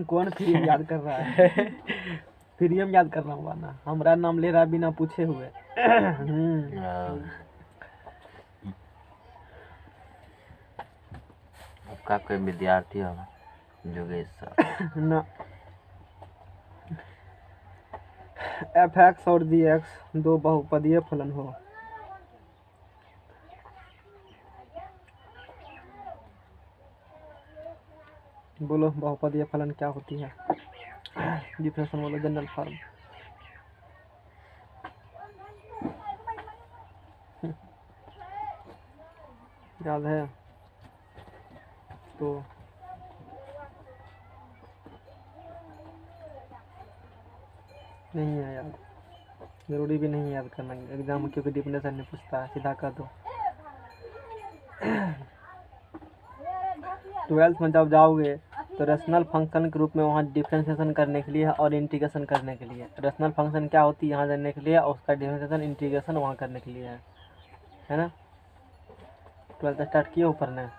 कौन फ्री में याद कर रहा है? फ्री में याद करना हुआ ना, हमारा नाम ले रहा बिना पूछे हुए। आपका कोई विद्यार्थी होगा योगेश सर ना। f(x) और g(x) दो बहुपदीय फलन हो। बोलो बहुपदीय फलन क्या होती है? डिफिनेशन बोलो, जनरल फॉर्म। याद है तो नहीं है याद, जरूरी भी नहीं याद करना एग्जाम में, क्योंकि डिफिनेशन नहीं पूछता है, सीधा कर दो। 12th में जब जाओगे तो रेशनल फंक्शन के रूप में वहाँ डिफरेंशिएशन करने के लिए और इंटीग्रेशन करने के लिए। रेशनल फंक्शन क्या होती है यहाँ जानने के लिए, और उसका डिफरेंशिएशन इंटीग्रेशन वहाँ करने के लिए है ना। 12th स्टार्ट किए हो पढ़ना?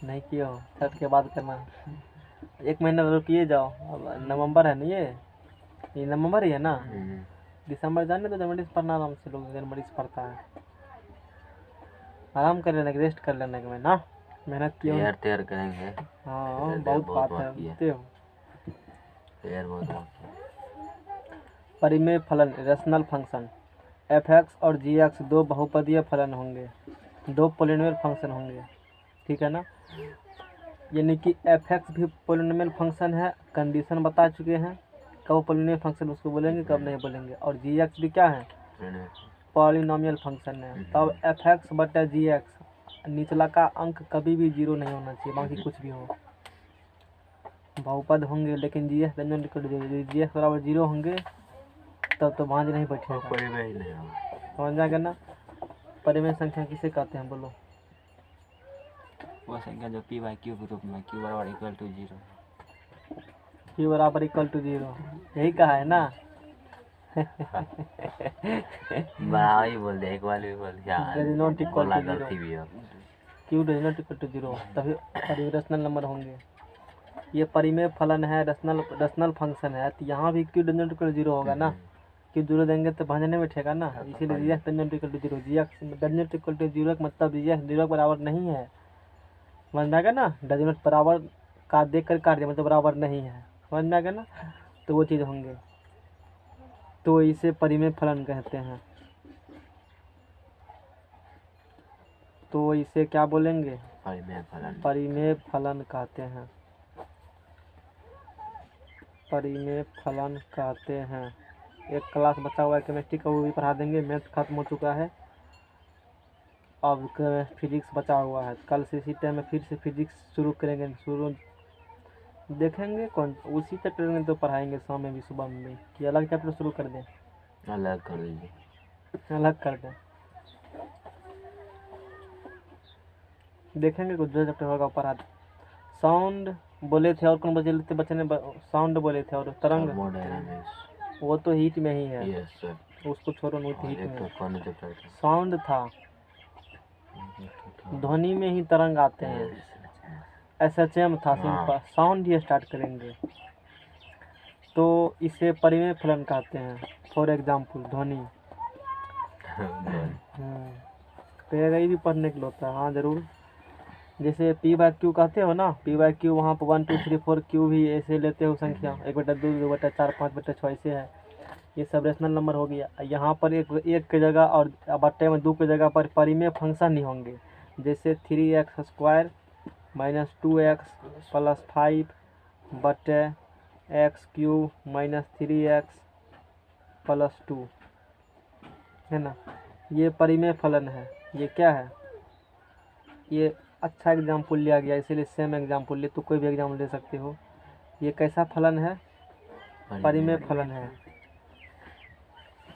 नहीं किए हो, स्टार्ट के बाद करना। 1 महीना रुकिए जाओ, अब नवंबर है ना, ये नवंबर ही है ना। दिसंबर जाने तो जनवरी से पढ़ना आराम से, लोग जनवरी से पढ़ता है। आराम कर लेना, रेस्ट कर लेना कि मैं ना मेहनत की तैयार करेंगे। हाँ बहुत बात है, देखते हो। परिमेय फलन रेशनल फंक्शन f(x) और g(x) दो बहुपदीय फलन होंगे, दो पोलिनोमियल फंक्शन होंगे, ठीक है ना। यानी कि f(x) भी पोलिनोमियल फंक्शन है, कंडीशन बता चुके हैं, कब पोलिनोमियल फंक्शन उसको बोलेंगे कब नहीं बोलेंगे। और g(x) भी क्या है? पॉलिनोमियल फंक्शन है। तब f(x) बटा g(x) निचला का अंक कभी भी 0 नहीं होना चाहिए, बाकी कुछ भी हो। बहुपद होंगे लेकिन g(x) बराबर 0 होंगे तब तो भांज नहीं बैठेगा, समझ जाएगा ना। परिमेय संख्या किसे कहते हैं बोलो? वो संख्या जो p बाई क्यू के रूप में q बराबर इक्वल टू 0, q बराबर इक्वल टू 0, यही कहा है ना। बराबर ही बोल दे, एक बार भी बोल दिया, डज नॉट इक्वल टू 0, गलती भी हो। q does not equal to 0 तभी रेशनल नंबर होंगे। ये परिमेय फलन है, रेशनल फंक्शन है, तो यहाँ भी q does not equal to 0 होगा ना। q 0 देंगे तो भांजने बैठेगा ना, इसीलिए g(x) does not equal to 0, g(x) does not equal to 0 का मतलब g(x) 0 के बराबर नहीं है, समझ में आएगा ना। डज नॉट बराबर का देख कर काट दिया मतलब बराबर नहीं है, समझ में आएगा ना। तो वो चीज़ होंगे, तो इसे परिमेय फलन कहते हैं। तो इसे क्या बोलेंगे? परिमेय फलन कहते हैं, परिमेय फलन कहते हैं। एक क्लास बचा हुआ है केमिस्ट्री का, वो भी पढ़ा देंगे। मैथ खत्म हो चुका है, अब फिजिक्स बचा हुआ है। कल से इसी टाइम में फिर से फिजिक्स शुरू करेंगे, शुरू देखेंगे कौन उसी चैप्टर में तो पढ़ाएंगे, शाम में भी सुबह में भी, कि अलग चैप्टर शुरू कर दें? अलग कर दीजिए, अलग कर दें, देखेंगे कुछ जो चैप्टर होगा पढ़ा। साउंड बोले थे और कौन बच्चे ने साउंड बोले थे, और तरंग वो तो हीट में ही है। यस सर, उसको छोड़ो, नहीं हीट में। तो कौन चैप्टर था? साउंड था, ध्वनि में ही तरंग आते हैं। SHM था, सिंपल साउंड ही स्टार्ट करेंगे। तो इसे परिमेय फलन कहते हैं। फॉर एग्जाम्पल ध्वनि, तो ये भी पढ़ने के लिए होता है, हाँ जरूर। जैसे p बाई क्यू कहते हो ना, p बाई क्यू वहाँ पर 1 2 3 4 क्यू भी ऐसे लेते हो संख्या, 1/2 2/4 5/6 ऐसे है। ये सब रेशनल नंबर हो गया। यहाँ पर एक की जगह और बट्टे में 2 की जगह पर परिमेय फंक्शन ही होंगे, जैसे 3x² माइनस 2x प्लस 5 बटे x³ माइनस 3x प्लस 2, है ना। ये परिमेय फलन है। ये क्या है? ये अच्छा एग्जाम्पल लिया गया, इसीलिए सेम एग्जाम्पल ले तो कोई भी एग्जाम्पल ले सकते हो। ये कैसा फलन है? परिमेय फलन है।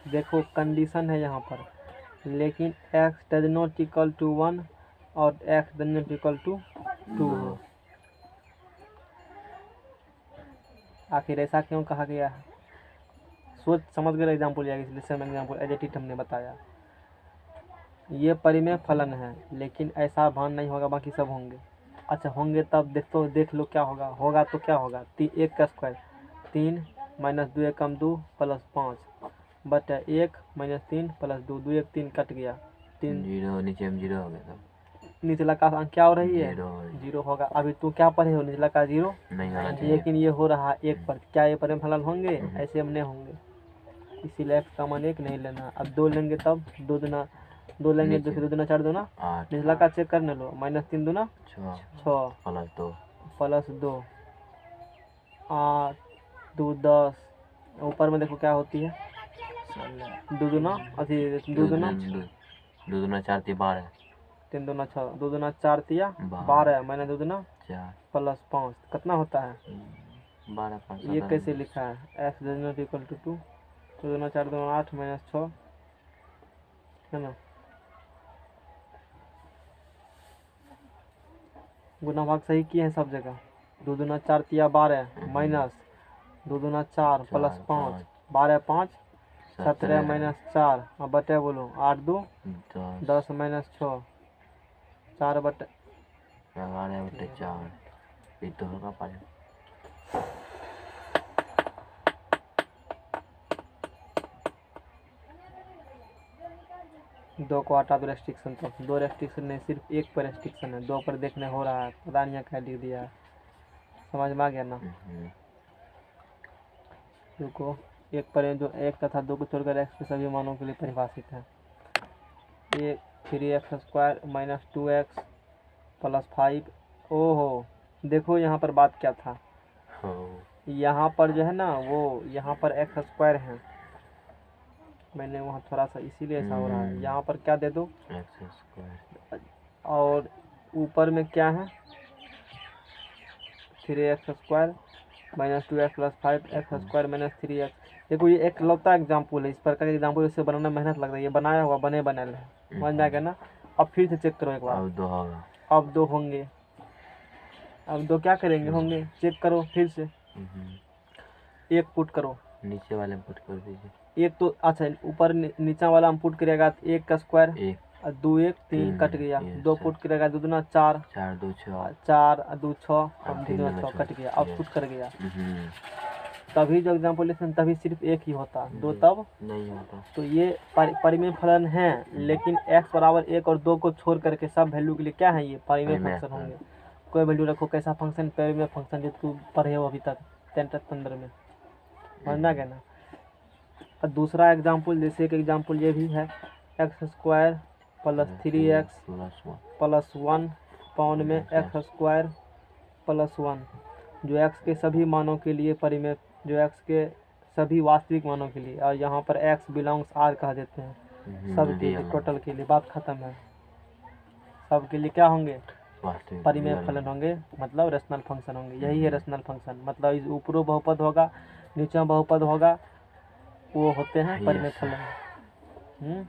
देखो कंडीशन है यहाँ पर, लेकिन x does not equal to 1 और x does not equal to 2 हो। आखिर ऐसा क्यों कहा गया है? सोच समझ कर एग्जाम्पल लिया गया, इसलिए same example as it is हमने बताया। ये परिमेय फलन है, लेकिन ऐसा भान नहीं होगा, बाकी सब होंगे। अच्छा होंगे तब देख लो क्या होगा। होगा तो क्या होगा, 1 का स्क्वायर 3 माइनस 2 1 कम 2 प्लस 5 बटा 1 माइनस 3 प्लस 2 2 1 3 कट गया 3 जीरो नीचे में जीरो हो गया तब निचला का अंक क्या हो रही है जीरो 0 होगा। अभी तू क्या पढ़े हो, निचला का 0 नहीं होना चाहिए। लेकिन ये हो रहा 1 पर, क्या ये परिमेय फलन होंगे, हम्म। ऐसे में नहीं होंगे, इसीलिए x का मान 1 नहीं लेना। अब 2 लेंगे तब 2 दूना 2 लेंगे नीचे। 2 दूना 4 दूना 8 निचला का चेक करने लो, माइनस 3 दूना 6 6 प्लस 2 प्लस 2 8 2 10 ऊपर में देखो क्या होती है 2 दूना अथी 2 दूना 4 12 3 दूना 6 2 दूना 4 तिया 12 माइनस 2 दूना 4 प्लस 5 कितना होता है 12 5 ये कैसे लिखा है x नॉट इक्वल टू 2 2 दूना 4 दूना 8 माइनस 6 है ना। गुना भाग सही किए हैं सब जगह। 2 दूना 4 तिया 12 माइनस 2 दूना 4 प्लस 5 12 5 17 माइनस 4 और बटे बोलो 8 2 10 माइनस 6 4 बटे 4 ये तो होगा पाए 2 को हटा दो रेस्ट्रिक्शन, तो 2 रेस्ट्रिक्शन नहीं, सिर्फ 1 पर रेस्ट्रिक्शन है, 2 पर देखने हो रहा है, पता नहीं क्या लिख दिया है, समझ में आ गया ना। रुको 1 पर जो 1 तथा 2 को छोड़कर x के सभी मानों के लिए परिभाषित है। ये 3x square minus 2x plus 5। ओहो देखो यहाँ पर बात क्या था, यहाँ पर जो है ना वो यहाँ पर x स्क्वायर है, मैंने वहाँ थोड़ा सा इसीलिए ऐसा हो रहा है। यहाँ पर क्या दे दो x स्क्वायर और ऊपर में क्या है 3x square minus 2x plus 5x square minus 3x। देखो ये एक लौता एग्जाम्पल है, इस प्रकार का एग्जाम्पल इससे बनाना मेहनत लगता है, ये बनाया हुआ बने बनाए है, समझ में आ गया ना। अब फिर से चेक करो एक बार, अब 2 होगा, अब 2 होंगे, अब 2 क्या करेंगे होंगे, चेक करो फिर से, 1 पुट करो, नीचे वाले में पुट कर दीजिए 1 तो अच्छा ऊपर नीचा वाला हम पुट करेगा 1 का स्क्वायर 1 और 2 1 3 कट गया, 2 पुट करेगा 2 दूना 4 4 2 6 4 2 6 और 2 3 दूना 2 6 कट गया, अब पुट कर गया। हम्म, तभी जो एग्जाम्पलेशन तभी सिर्फ 1 ही होता, 2 तब नहीं होता। तो ये परिमेय फलन है, लेकिन x बराबर 1 और 2 को छोड़ करके सब वैल्यू के लिए क्या है ये परिमेय फंक्शन होंगे। कोई वैल्यू रखो, कैसा फंक्शन, परिमेय फंक्शन जो तू पढ़े हो अभी तक 10 में, समझना क्या ना। और दूसरा एग्जाम्पल जैसे कि एग्जाम्पल ये भी है x square plus 3x plus 1 pound में x स्क्वायर प्लस 1, जो x के सभी मानों के लिए परिमेय, जो x के सभी वास्तविक मानों के लिए, और यहाँ पर x बिलोंग्स r कह देते हैं सब के लिए, टोटल के लिए, बात खत्म है। सब के लिए क्या होंगे परिमेय फलन होंगे, मतलब रेशनल फंक्शन होंगे। यही है रेशनल फंक्शन, मतलब इस ऊपरों बहुपद होगा नीचे बहुपद होगा, वो होते हैं परिमेय फलन।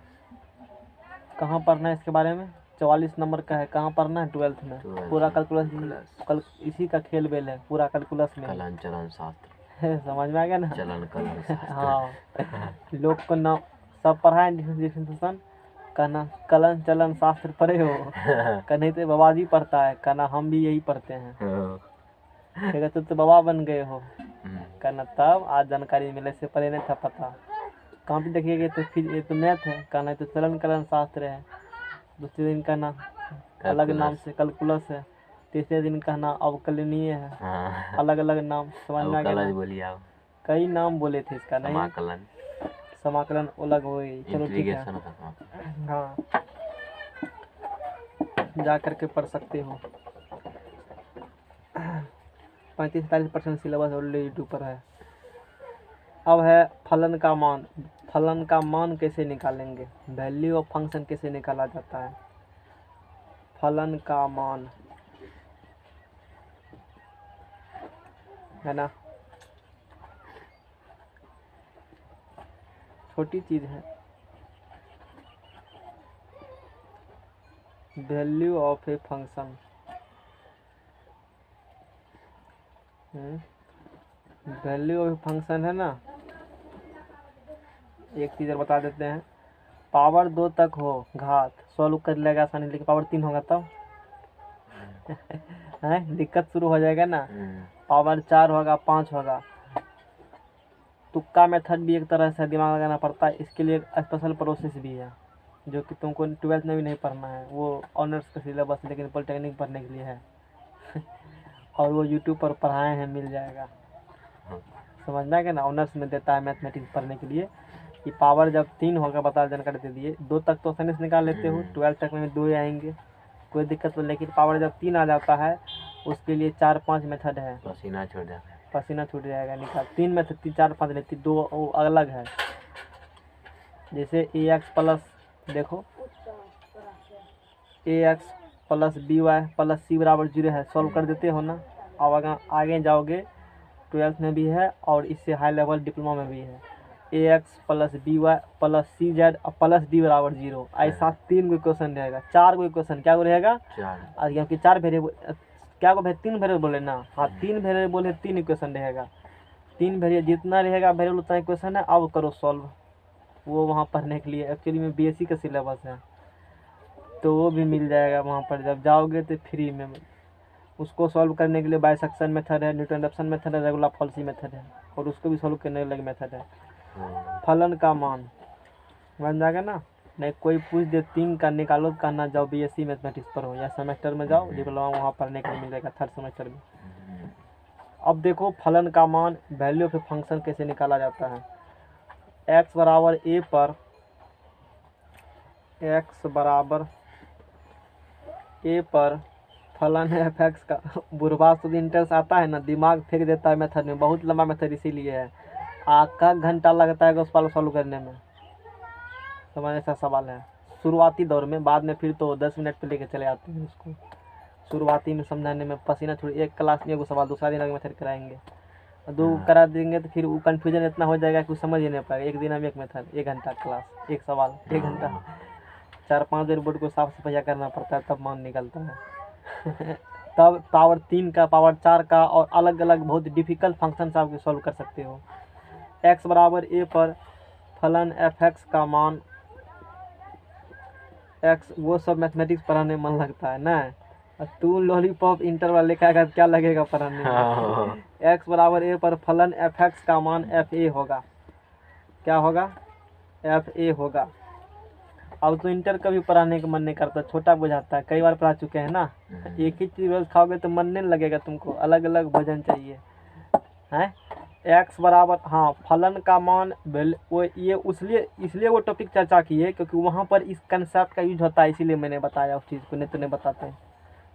कहाँ पढ़ना है इसके बारे में, 44 नंबर का है, कहाँ पढ़ना है 12th में, पूरा कैलकुलस इसी का खेल बेल है, पूरा कैलकुलस में कलन चलन शास्त्र समझ में आ गया ना। चलन कलन शास्त्र हाँ लोग को ना सब पढ़ाए डिफिनेशन, कहना कलन चलन शास्त्र पढ़े हो कहने तो बाबा जी पढ़ता है, कहना हम भी यही पढ़ते हैं, कहते तो बाबा बन गए हो, कहना तब आज जानकारी मिले, से पहले नहीं था पता। कहाँ पे देखिएगा तो फिर ये तो मैथ है, कहना तो चलन कलन शास्त्र है, दूसरे दिन कहना अलग नाम से कैलकुलस है, तीसरे दिन कहना अवकलनीय है, अलग अलग नाम, समझ में आ गया। कई नाम बोले थे इसका, नहीं समाकलन अलग हो गई, चलो ठीक है। हाँ जा करके पढ़ सकते हो, 35-40% सिलेबस ऑलरेडी यूट्यूब पर है। अब है फलन का मान। फलन का मान कैसे निकालेंगे, वैल्यू ऑफ फंक्शन कैसे निकाला जाता है। फलन का मान है ना, छोटी चीज है, value of a function, value of function है ना। एक चीज और बता देते हैं, पावर 2 तक हो घात सॉल्व कर लेगा आसानी, लेकिन पावर 3 होगा तब हैं, दिक्कत शुरू हो जाएगा ना। पावर 4 होगा 5 होगा। तुक्का मेथड भी एक तरह से दिमाग लगाना पड़ता है, इसके लिए स्पेशल प्रोसेस भी है जो कि तुमको 12th में भी नहीं पढ़ना है, वो ऑनर्स का सिलेबस लेकिन पॉलिटेक्निक पढ़ने के लिए है। और वो यूट्यूब पर पढ़ाए हैं, मिल जाएगा, समझना है ना। ऑनर्स में देता है मैथमेटिक्स पढ़ने के लिए कि पावर जब 3 होगा, बता जानकारी दे दिए। 2 तक तो आसानी से निकाल लेते हो, 12 तक में 2 आएंगे, कोई दिक्कत नहीं। लेकिन पावर जब 3 आ जाता है उसके लिए 4-5 मेथड है। पसीना छूट जाता है, पसीना छूट जाएगा निकाल। 3 मेथड 4-5 नहीं, 2 वो अलग है। जैसे ax प्लस, देखो ax plus by plus c बराबर 0 है, सॉल्व कर देते हो ना। अब आगे जाओगे 12th में भी है और इससे हाई लेवल डिप्लोमा में भी है। ax plus by plus C Z plus d बराबर 0, ऐसा 3 गो क्वेश्चन रहेगा। 4 गो क्वेश्चन क्या गो रहेगा, क्योंकि 4 वेरिएबल, क्या को 3 वेरिएबल बोले ना, हाँ 3 वेरिएबल है, 3 क्वेश्चन रहेगा। 3 वेरिएबल जितना रहेगा वेरिएबल उतना ही क्वेश्चन है। अब करो सॉल्व, वो वहाँ पढ़ने के लिए एक्चुअली में बीएससी का सिलेबस है, तो वो भी मिल जाएगा वहाँ पर। जब जाओगे तो फ्री में उसको सॉल्व करने के लिए बाइसेक्शन मेथड है, न्यूटन रैप्सन मेथड है, रेगुलर फॉल्सी मेथड है, और उसको भी सॉल्व करने अलग मेथड है। फलन का मान बन जाएगा ना। नहीं कोई पूछ दे 3 का निकालो, कहना जाओ बीएससी मैथमेटिक्स पर हो या सेमेस्टर में जाओ, डिप्लोमा वहाँ पढ़ने के लिए मिल जाएगा 3rd सेमेस्टर में। अब देखो फलन का मान, वैल्यू ऑफ फंक्शन कैसे निकाला जाता है। x बराबर a पर, x बराबर a पर फलन fx का बुढ़वा इंटरेस्ट आता है ना, दिमाग फेंक देता है मेथड में। बहुत लंबा मेथड इसीलिए है, आधा घंटा लगता है उस सॉल्व करने में। समझ, ऐसा सवाल है शुरुआती दौर में, बाद में फिर तो 10 मिनट पे लेके चले आते हैं उसको। शुरुआती में समझाने में पसीना छूट, एक क्लास में एगो सवाल, दूसरा दिन अगर मेथड कराएंगे, 2 करा देंगे तो फिर वो कन्फ्यूजन इतना हो जाएगा कि समझ ही नहीं पाएगा। एक दिन हम एक मेथड, 1 घंटा क्लास, एक सवाल 1 घंटा, 4-5 दिन बोर्ड को साफ सफाइया करना पड़ता है, तब मान निकलता है। तब पावर 3 का, पावर 4 का और अलग अलग बहुत डिफिकल्ट फंक्शन आप सॉल्व कर सकते हो। x बराबर a पर फलन fx का मान, x वो सब मैथमेटिक्स पढ़ाने में मन लगता है ना। तू लॉलीपॉप इंटरवल लेकर आएगा क्या लगेगा पढ़ाने में। x बराबर a पर फलन fx का मान fa होगा। क्या होगा, fa होगा। अब तो इंटर कभी पढ़ाने का मन नहीं करता, छोटा बुझाता है, कई बार पढ़ा चुके हैं ना। एक ही चीज रोज खाओगे तो मन नहीं लगेगा तुमको, अलग अलग भोजन चाहिए हैं। x बराबर, हाँ फलन का मान, वो ये इसलिए वो टॉपिक चर्चा की है क्योंकि वहाँ पर इस कंसेप्ट का यूज होता है, इसीलिए मैंने बताया उस चीज़ को, नहीं तो नहीं बताते हैं।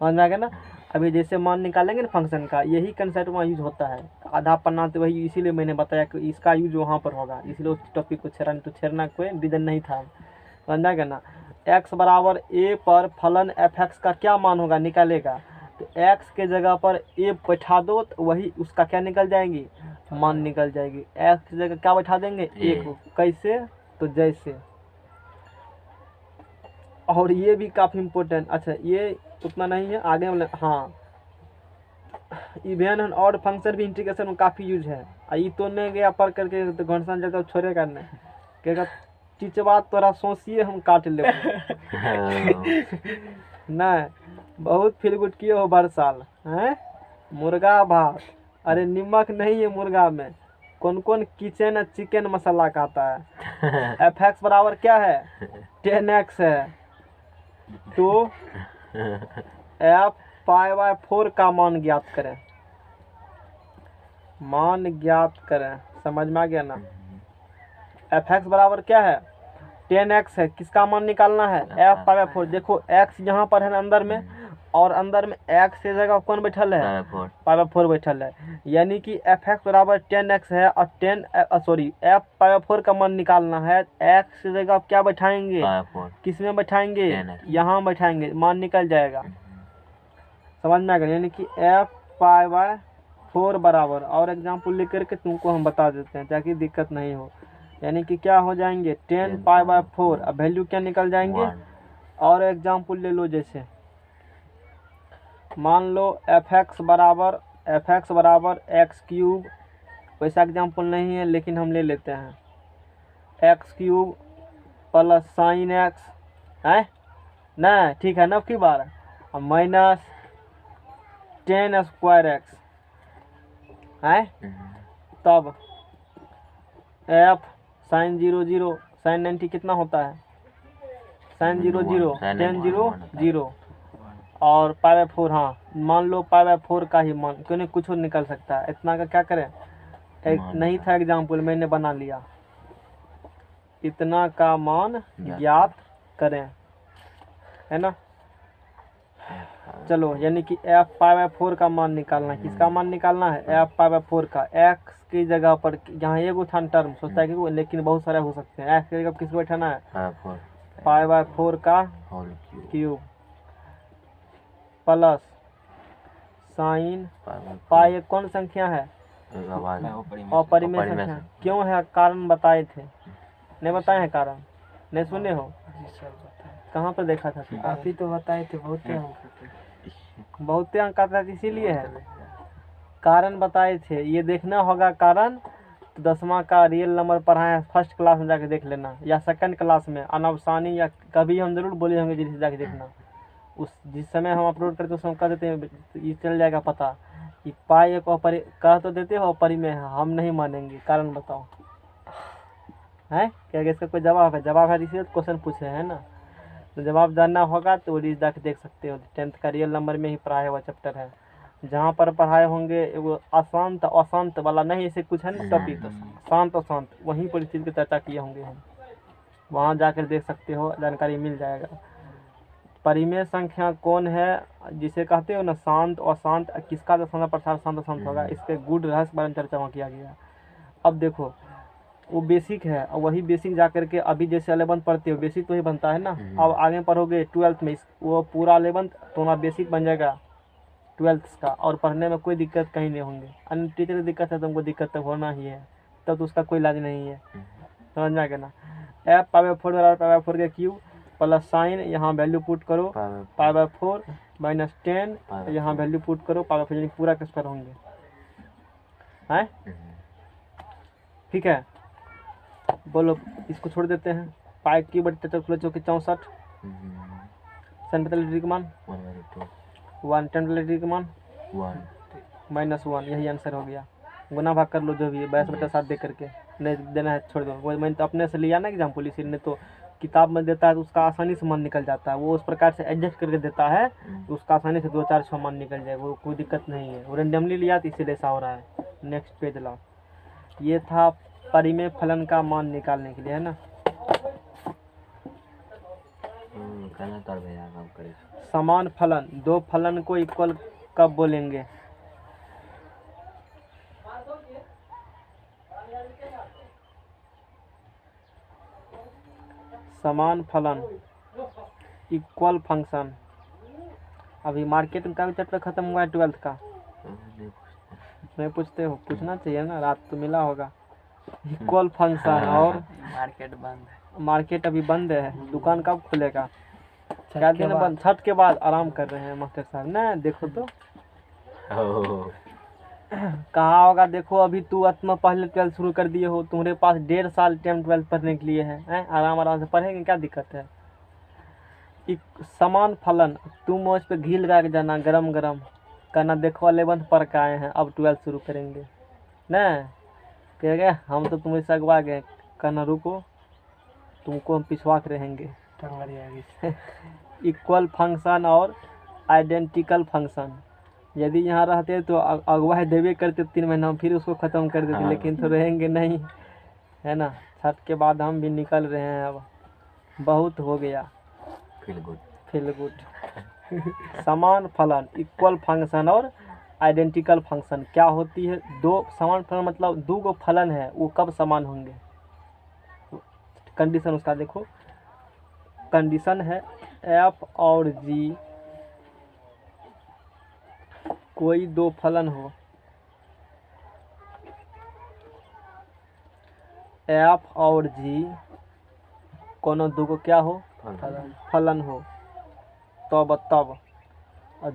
समझ में आ गया ना। अभी जैसे मान निकालेंगे ना फंक्शन का, यही कंसेप्ट वहाँ यूज होता है, आधा पन्ना तो वही, इसीलिए मैंने बताया कि इसका यूज वहाँ पर होगा, इसलिए उस टॉपिक को छेड़ा, तो छेड़ना कोई रीजन नहीं था। समझ में आ गया ना। x बराबर a पर फलन fx का क्या मान होगा निकालेगा, तो x के जगह पर a बैठा दो तो वही उसका क्या निकल जाएगी, मान निकल जाएगी। x की जगह क्या बैठा देंगे, 1। कैसे, तो जैसे। और ये भी काफ़ी इम्पोर्टेंट, अच्छा ये उतना नहीं है, आगे वाले, हाँ इवन एंड ऑड फंक्शन भी इंटीग्रेशन में काफ़ी यूज है। ये तो नहीं गया पर करके तो घंसन जाता छोड़ेगा नहीं, कहेगा टीचवा तोरा सोचिए हम काट ले। नहीं बहुत फील गुड किए हो बर साल हैं। मुर्गा भात, अरे नमक नहीं है मुर्गा में, कौन कौन किचन चिकन मसाला खाता है। fx बराबर क्या है, 10x है, तो f π/4 का मान ज्ञात करें, मान ज्ञात करें। समझ में आ गया ना। fx बराबर क्या है, 10x है, किसका मान निकालना है, f π/4। देखो x यहाँ पर है ना अंदर में, और अंदर में x की जगह कौन बैठल है, π/4 बैठल है, यानी कि fx बराबर 10x है और f π/4 का मान निकालना है। x की जगह क्या बैठाएंगे, किस में बैठाएंगे, यहाँ बैठाएंगे, मान निकल जाएगा। समझ में आ गया, यानी कि f π/4 बराबर, और एग्जाम्पल लेकर के तुमको हम बता देते हैं ताकि दिक्कत नहीं हो। यानी कि क्या हो जाएंगे, 10 π/4, अब वैल्यू क्या निकल जाएंगे। और एग्जाम्पल ले लो, जैसे मान लो fx बराबर x³, वैसा एग्जाम्पल नहीं है लेकिन हम ले लेते हैं, x³ प्लस sin x है ना, ठीक है ना की बार, माइनस 10 स्क्वायर एक्स है, तब एफ साइन 0 0 साइन 90 कितना होता है, साइन 0 0 10 0 0 और पाई बाय 4। हाँ मान लो पाई बाय 4 का ही मान, क्यों नहीं कुछ और निकल सकता है। इतना का क्या करें, एक नहीं था एग्जाम्पल मैंने बना लिया, इतना का मान ज्ञात करें, है ना। चलो यानी कि एफ पाई बाय 4 का मान निकालना है। किसका मान निकालना है, एफ पाई बाय 4 का। एक्स की जगह पर यहाँ एक उठा टर्म सोचता है कि लेकिन बहुत सारे हो सकते हैं, एक्स की जगह किसको बैठाना है, पाई बाय 4 का क्यूब प्लस साइन पाई। एक कौन संख्या है, अपरिमेय संख्या। क्यों है, कारण बताए थे, नहीं बताए हैं कारण, नहीं सुने हो, कहाँ पर देखा था, आप ही तो बताए थे, बहुते अंक आता था, इसीलिए है कारण बताए थे। ये देखना होगा कारण, तो 10वां का रियल नंबर पढ़ाए हैं, फर्स्ट क्लास में जाके देख लेना, या सेकंड क्लास में अनवसानी, या कभी हम जरूर बोले होंगे जिसे जाके देखना। उस जिस समय हम अपलोड करते उस समय कह देते हैं, ये चल जाएगा पता कि पाई एक कह तो देते हो अपरिमेय है, हम नहीं मानेंगे, कारण बताओ है क्या, इसका कोई जवाब है, जवाब है इसीलिए क्वेश्चन पूछे है ना। तो जवाब जानना होगा तो वो जाके देख सकते हो, 10th का रियल नंबर में ही पढ़ाया हुआ चैप्टर है, जहाँ पर पढ़ाए होंगे वो अशांत अशांत वाला नहीं, ऐसे कुछ है ना टॉपिक, शांत अशांत, वहीं पर इस चीज़ की चर्चा किए होंगे हम, वहाँ जाकर देख सकते हो, जानकारी मिल जाएगा। परिमेय संख्या कौन है, जिसे कहते हो ना शांत अशांत, किसका दशमलव प्रसार शांत अशांत होगा, इसके गुण रहस्य बारे में चर्चा वहाँ किया गया। अब देखो वो बेसिक है, और वही बेसिक जा करके अभी जैसे 11th पढ़ते हो बेसिक तो ही बनता है ना, अब आगे पढ़ोगे 12th में वो पूरा 11th तुम्हारा बेसिक बन जाएगा 12th का, और पढ़ने में कोई दिक्कत कहीं नहीं होंगे। अन्य टीचर की दिक्कत है, तुमको दिक्कत तो होना ही है, तब तो उसका कोई इलाज नहीं है, समझ में आ गया ना। एफ पाई बाय 4 बराबर पाई बाय 4 के क्यूब प्लस साइन, यहाँ वैल्यू पुट करो पाई बाय 4 माइनस 10, यहाँ वैल्यू पुट करो पाई बाय 4, यानी पूरा किस पर होंगे हैं, ठीक है। बोलो इसको छोड़ देते हैं, पाई की बटे 64 साइन 45 डिग्री का मान 110 डिग्री का मान -1, यही आंसर हो गया। गुना भाग कर लो जो भी है, 22/7 दे करके, नहीं देना है छोड़ दो, वो मैंने तो अपने से लिया ना एग्जाम्पल, इसीलिए नहीं तो किताब में देता है तो उसका आसानी से मान निकल जाता है, वो उस प्रकार से एडजस्ट करके देता है तो उसका आसानी से 2 4 6 मान निकल जाएगा, वो कोई दिक्कत नहीं है, वो रेंडमली लिया तो इसीलिए ऐसा हो रहा है। नेक्स्ट पेज लाओ, ये था परिमेय फलन का मान निकालने के लिए, है ना। समान फलन, दो फलन को इक्वल कब बोलेंगे, समान फलन इक्वल फंक्शन। अभी मार्केट में का चैप्टर खत्म हुआ है 12th का, नहीं पूछते हो, पूछना चाहिए ना, रात तो मिला होगा। इक्वल फंक्शन और मार्केट बंद है, मार्केट अभी बंद है, दुकान कब खुलेगा, क्या दिन बंद, छठ के बाद आराम कर रहे हैं मास्टर साहब ना, देखो तो कहा होगा, देखो अभी तू अत्मा पहले 12th शुरू कर दिए हो, तुम्हारे पास 1.5 साल टाइम 12th पढ़ने के लिए है, आराम आराम से पढ़ेंगे, क्या दिक्कत है। समान फलन, तुम उस पर घी लगा के जाना गरम गरम, कहना देखो 11th पढ़ के आए हैं, अब 12th शुरू करेंगे ना, कहेगा हम तो तुम्हें सगवा गए, कहना रुको तुमको हम पिछवा के रहेंगे। इक्वल फंक्शन और आइडेंटिकल फंक्शन, यदि यहाँ रहते तो अगवा देवे करते 3 महीना, फिर उसको ख़त्म कर देते, लेकिन तो रहेंगे नहीं, है ना। छठ के बाद हम भी निकल रहे हैं, अब बहुत हो गया, फील गुड समान फलन, इक्वल फंक्शन और आइडेंटिकल फंक्शन क्या होती है, दो समान फलन मतलब 2 गो फलन है, वो कब समान होंगे, कंडीशन उसका देखो, कंडीशन है एफ और जी कोई 2 फलन हो, एफ और जी कोनो 2 को क्या हो, फलन हो, तब और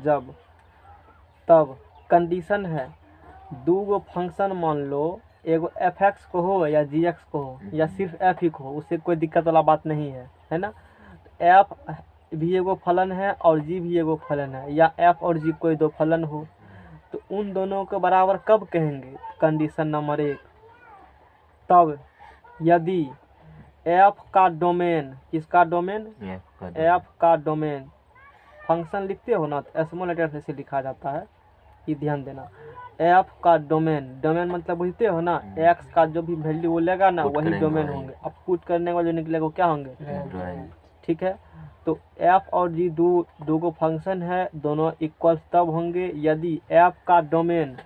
जब तब कंडीशन है 2 गो फंक्शन मान लो, एगो एफ एक्स को हो या जी एक्स को हो या सिर्फ एफ ही को हो, उससे कोई दिक्कत वाला बात नहीं है, है ना। एफ भी एगो फलन है और जी भी एगो फलन है, या एफ और जी कोई दो फलन हो, तो उन दोनों को बराबर कब कहेंगे? कंडीशन नंबर 1, तब यदि एफ का डोमेन, किसका डोमेन? एफ का डोमेन, फंक्शन लिखते हो ना तो स्मॉल लेटर से लिखा जाता है, ये ध्यान देना। एफ का डोमेन, डोमेन मतलब बुझते हो ना, एक्स का जो भी वैल्यू वो लेगा ना वही डोमेन होंगे। अब पुट करने वाले जो निकलेगा वो क्या होंगे? ठीक है, तो एफ और जी दो को फंक्शन है, दोनों इक्वल तब होंगे यदि एफ का डोमेन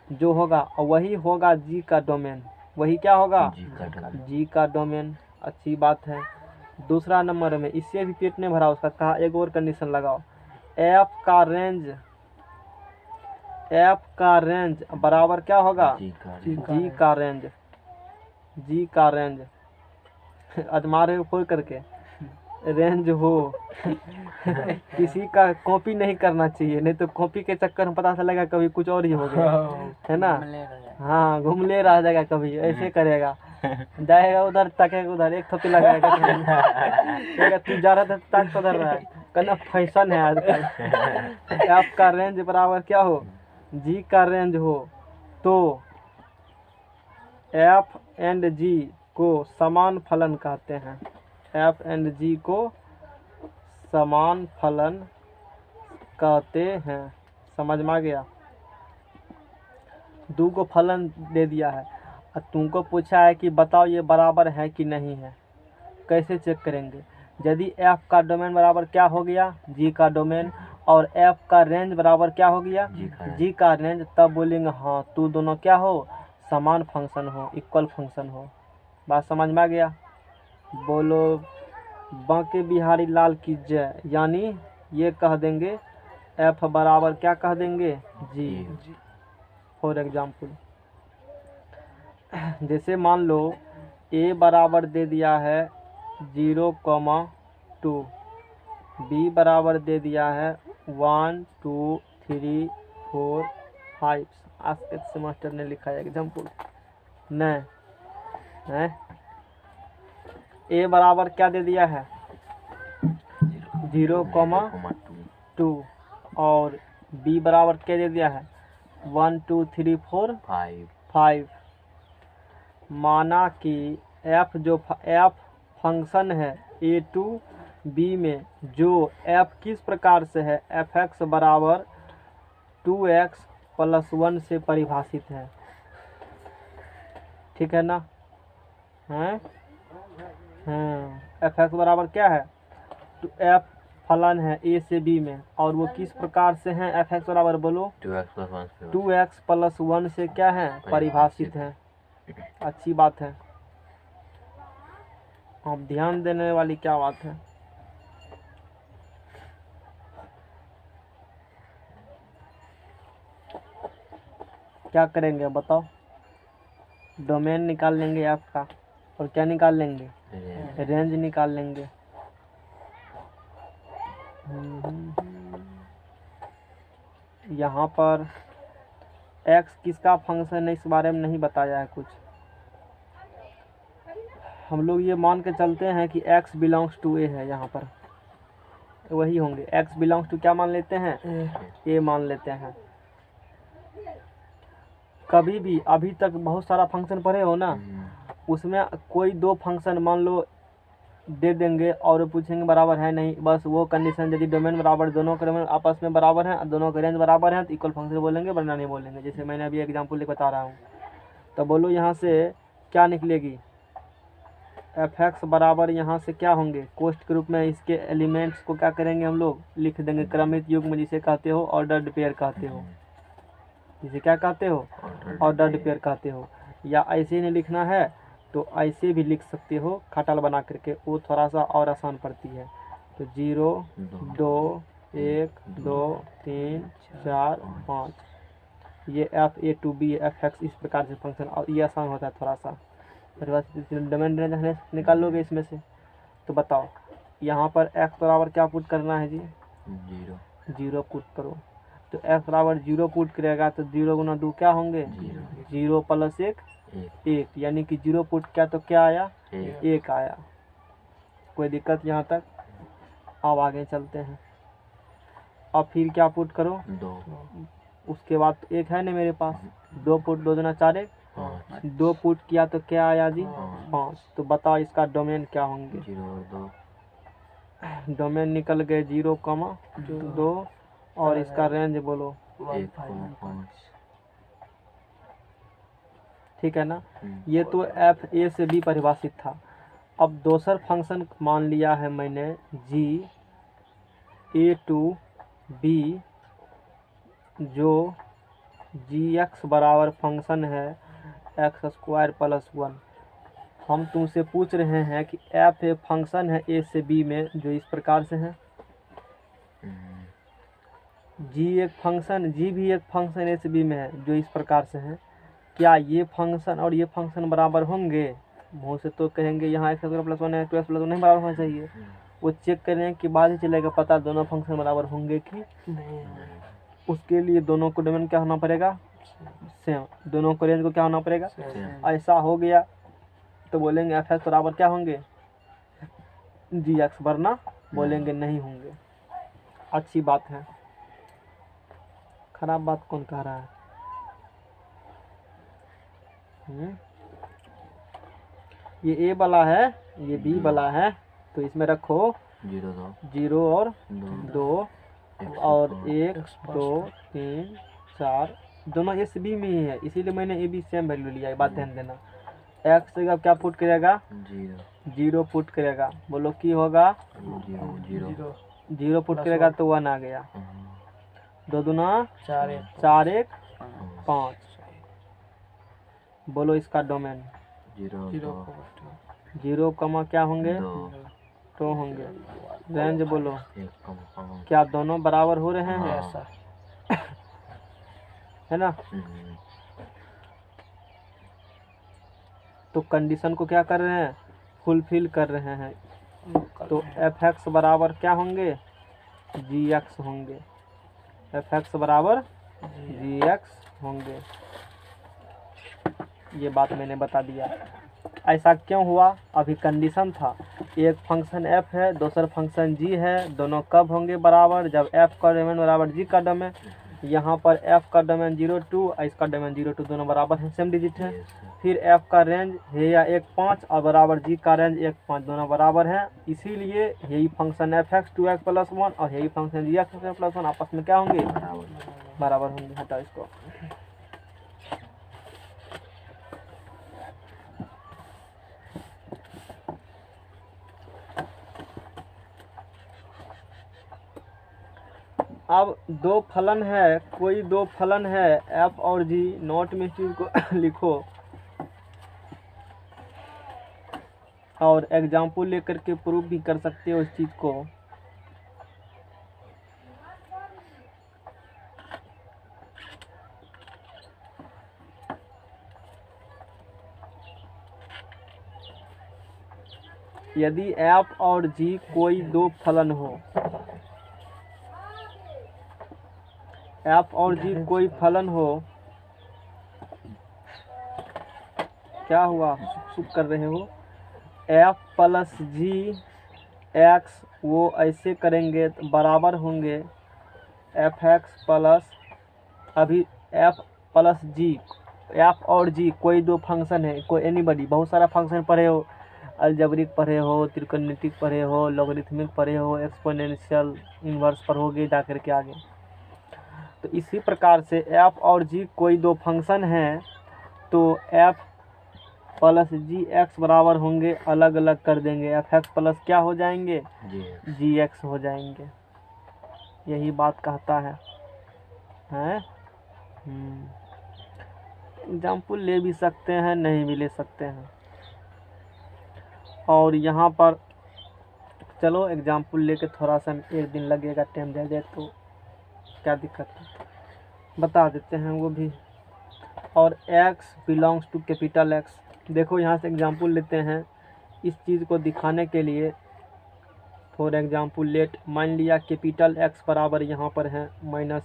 जो होगा वही होगा जी का डोमेन, वही क्या होगा? जी का डोमेन। अच्छी बात है। दूसरा नंबर में इससे भी पेट नहीं भरा, उसका कहा एक और कंडीशन लगाओ, एफ का रेंज बराबर क्या होगा? जी का रेंज, जी का रेंज अजमारे ऊपर करके रेंज हो किसी का कॉपी नहीं करना चाहिए, नहीं तो कॉपी के चक्कर में पता चलेगा कभी कुछ और ही हो गया, है ना? हाँ, घूमले रह जाएगा, कभी ऐसे करेगा, जाएगा उधर तकेगा उधर, एक थप्पी लगाएगा कहेगा तू जा रहा था तक उधर रहा है, कहना फैशन है आजकल। एफ का रेंज बराबर क्या हो? जी का रेंज हो, तो एफ एंड जी को समान फलन कहते हैं, एफ एंड जी को समान फलन कहते हैं। समझ में आ गया? दो को फलन दे दिया है और तुमको पूछा है कि बताओ ये बराबर है कि नहीं है। कैसे चेक करेंगे? यदि एफ का डोमेन बराबर क्या हो गया? जी का डोमेन, और एफ का रेंज बराबर क्या हो गया? जी का रेंज, तब बोलेंगे हाँ तू दोनों क्या हो? समान फंक्शन हो, इक्वल फंक्शन हो। बात समझ में आ गया? बोलो बांके बिहारी लाल की जय, यानी ये कह देंगे एफ बराबर क्या कह देंगे? जी। फॉर एग्जाम्पल जैसे मान लो ए बराबर दे दिया है 0,2, बी बराबर दे दिया है 1 2 3 4 5। आज के सेमेस्टर ने लिखा है एग्जाम्पल नहीं है। ए बराबर क्या दे दिया है? 0,2, और बी बराबर क्या दे दिया है? 1 2 3 4 5। माना कि एफ फंक्शन है ए टू बी में, जो एफ किस प्रकार से है? एफ एक्स बराबर 2x + 1 से परिभाषित है। ठीक है ना? हैं? एफ एक्स बराबर क्या है? तो एफ फलन है ए से बी में, और वो किस प्रकार से हैं? एफ एक्स बराबर बोलो 2x + 1 से क्या है? परिभाषित है। अच्छी बात है। अब ध्यान देने वाली क्या बात है? क्या करेंगे बताओ? डोमेन निकाल लेंगे एफ का, और क्या निकाल लेंगे? रेंज निकाल लेंगे। यहाँ पर x किसका फंक्शन है इस बारे में नहीं बताया है कुछ। हम लोग ये मान के चलते हैं कि x बिलोंग्स टू a है, यहाँ पर वही होंगे। x बिलोंग्स टू क्या मान लेते हैं? a मान लेते हैं। कभी भी अभी तक बहुत सारा फंक्शन पढ़े हो ना, उसमें कोई दो फंक्शन मान लो दे देंगे और पूछेंगे बराबर है नहीं, बस वो कंडीशन यदि डोमेन बराबर, दोनों के डोमेन आपस में बराबर हैं, दोनों के रेंज बराबर हैं, तो इक्वल फंक्शन बोलेंगे, वरना नहीं बोलेंगे। जैसे मैंने अभी एग्जांपल बता रहा हूँ। तो बोलो यहाँ से क्या निकलेगी? एफ एक्स बराबर यहाँ से क्या होंगे? कोष्ठ के रूप में इसके एलिमेंट्स को क्या करेंगे? हम लोग लिख देंगे क्रमित युग्म, जिसे कहते हो ऑर्डर्ड पेयर कहते हो। जिसे क्या कहते हो? ऑर्डर्ड पेयर कहते हो। या ऐसे नहीं लिखना है तो ऐसे भी लिख सकते हो खटाल बना करके, वो थोड़ा सा और आसान पड़ती है। तो 0 2 1 2 3 4 5 ये F A to B F X इस प्रकार से फंक्शन, और ये आसान होता है थोड़ा सा। डोमेन रेंज निकाल लोगे इसमें से। तो बताओ यहाँ पर एक्स बराबर क्या पुट करना है जी? 0 पुट करो। तो एक्स बराबर 0 पुट करेगा तो 0 गुना 2 क्या होंगे? 0 + 1 1, यानी कि 0 पुट क्या तो क्या आया? 1 आया। कोई दिक्कत यहाँ तक? अब आगे चलते हैं। अब फिर क्या पुट करो, 2 उसके बाद तो एक है ना मेरे पास, 2 पुट 2 दूना 4 1, 5 2 पुट किया तो क्या आया जी, 5 5। तो बताओ इसका डोमेन क्या होंगे। 0 और 2 डोमेन निकल गए 0, 2 और इसका रेंज बोलो, 1 5। ठीक है ना। ये तो एफ ए से बी परिभाषित था। अब दूसर फंक्शन मान लिया है मैंने जी ए टू बी, जो जी एक्स बराबर फंक्शन है एक्स स्क्वायर प्लस 1। हम तुमसे पूछ रहे हैं कि एफ ए फंक्शन है ए से बी में जो इस प्रकार से है, जी एक फंक्शन, जी भी एक फंक्शन ए से बी में है जो इस प्रकार से है। क्या ये फंक्शन और ये फंक्शन बराबर होंगे? मुँह से तो कहेंगे यहाँ एक्स स्क्वायर प्लस 1 है, 2x प्लस 1 नहीं बराबर होना चाहिए। वो चेक करने के बाद ही चलेगा पता दोनों फंक्शन बराबर होंगे कि नहीं। उसके लिए दोनों को डोमेन क्या होना पड़ेगा, सेम। दोनों को रेंज को क्या होना पड़ेगा, ऐसा हो गया तो बोलेंगे एफ एक्स बराबर क्या होंगे, जी एक्स, वरना बोलेंगे नहीं होंगे। अच्छी बात है, खराब बात कौन कह रहा है? ये ए वाला है, ये बी वाला है, तो इसमें रखो 0 और 2 और 1 2 3 4, दोनों ए से बी में ही है, इसीलिए मैंने ए बी सेम वैल्यू लिया है, बात ध्यान देना। एक्स जगह क्या पुट करेगा, 0 पुट करेगा, बोलो की होगा, 0 पुट करेगा तो 1 आ गया, 2 दूना 4 1 5। बोलो इसका डोमेन 0 कमा क्या होंगे, 2 होंगे। रेंज बोलो, क्या दोनों बराबर हो रहे हैं, है ना। तो कंडीशन को क्या कर रहे हैं, फुलफिल कर रहे हैं। तो एफ एक्स बराबर क्या होंगे, जी एक्स होंगे, एफ एक्स बराबर जी एक्स होंगे। ये बात मैंने बता दिया। ऐसा क्यों हुआ, अभी कंडीशन था, एक फंक्शन f है, दूसरा फंक्शन g है, दोनों कब होंगे बराबर, जब f का डोमेन बराबर g का डोमेन। यहाँ पर f का डोमेन 0 2 और इसका डोमेन 0 2, दोनों बराबर हैं, सेम डिजिट है। फिर f का रेंज है या 1 5 और बराबर g का रेंज 1 5, दोनों बराबर हैं। इसीलिए यही function f x 2x plus 1 और यही फंक्शन g x प्लस 1 आपस में क्या होंगे, बराबर होंगे। हटाओ इसको। अब 2 फलन है, कोई 2 फलन है f और g, नोट में इस चीज को लिखो और एग्जाम्पल लेकर के प्रूफ भी कर सकते हो इस चीज को। यदि f और g कोई 2 फलन हो, f और g कोई फलन हो, क्या हुआ, सुख कर रहे हो, f प्लस जी एक्स, वो ऐसे करेंगे तो बराबर होंगे एफ एक्स प्लस, अभी f प्लस जी, f और g कोई 2 फंक्शन है, कोई एनीबडी, बहुत सारा फंक्शन पढ़े हो, अलजेब्रिक पढ़े हो, त्रिकोणमितिक पढ़े हो, लॉगरिथमिक पढ़े हो, एक्सपोनेंशियल इन्वर्स पढ़ोगे जा कर के आगे। तो इसी प्रकार से f और g कोई 2 फंक्शन हैं, तो f प्लस जी एक्स बराबर होंगे, अलग अलग कर देंगे, एफ एक्स प्लस क्या हो जाएंगे, जी एक्स हो जाएंगे। यही बात कहता है, हैं? एग्जाम्पल ले भी सकते हैं, नहीं भी ले सकते हैं। और यहाँ पर चलो एग्जाम्पल लेके थोड़ा सा एक दिन लगेगा, टाइम दे दे तो क्या दिक्कत है, बता देते हैं वो भी। और x belongs to capital X, देखो यहाँ से एग्जाम्पल लेते हैं इस चीज़ को दिखाने के लिए। फॉर एग्जाम्पल लेट, मान लिया कैपिटल X बराबर यहाँ पर है -1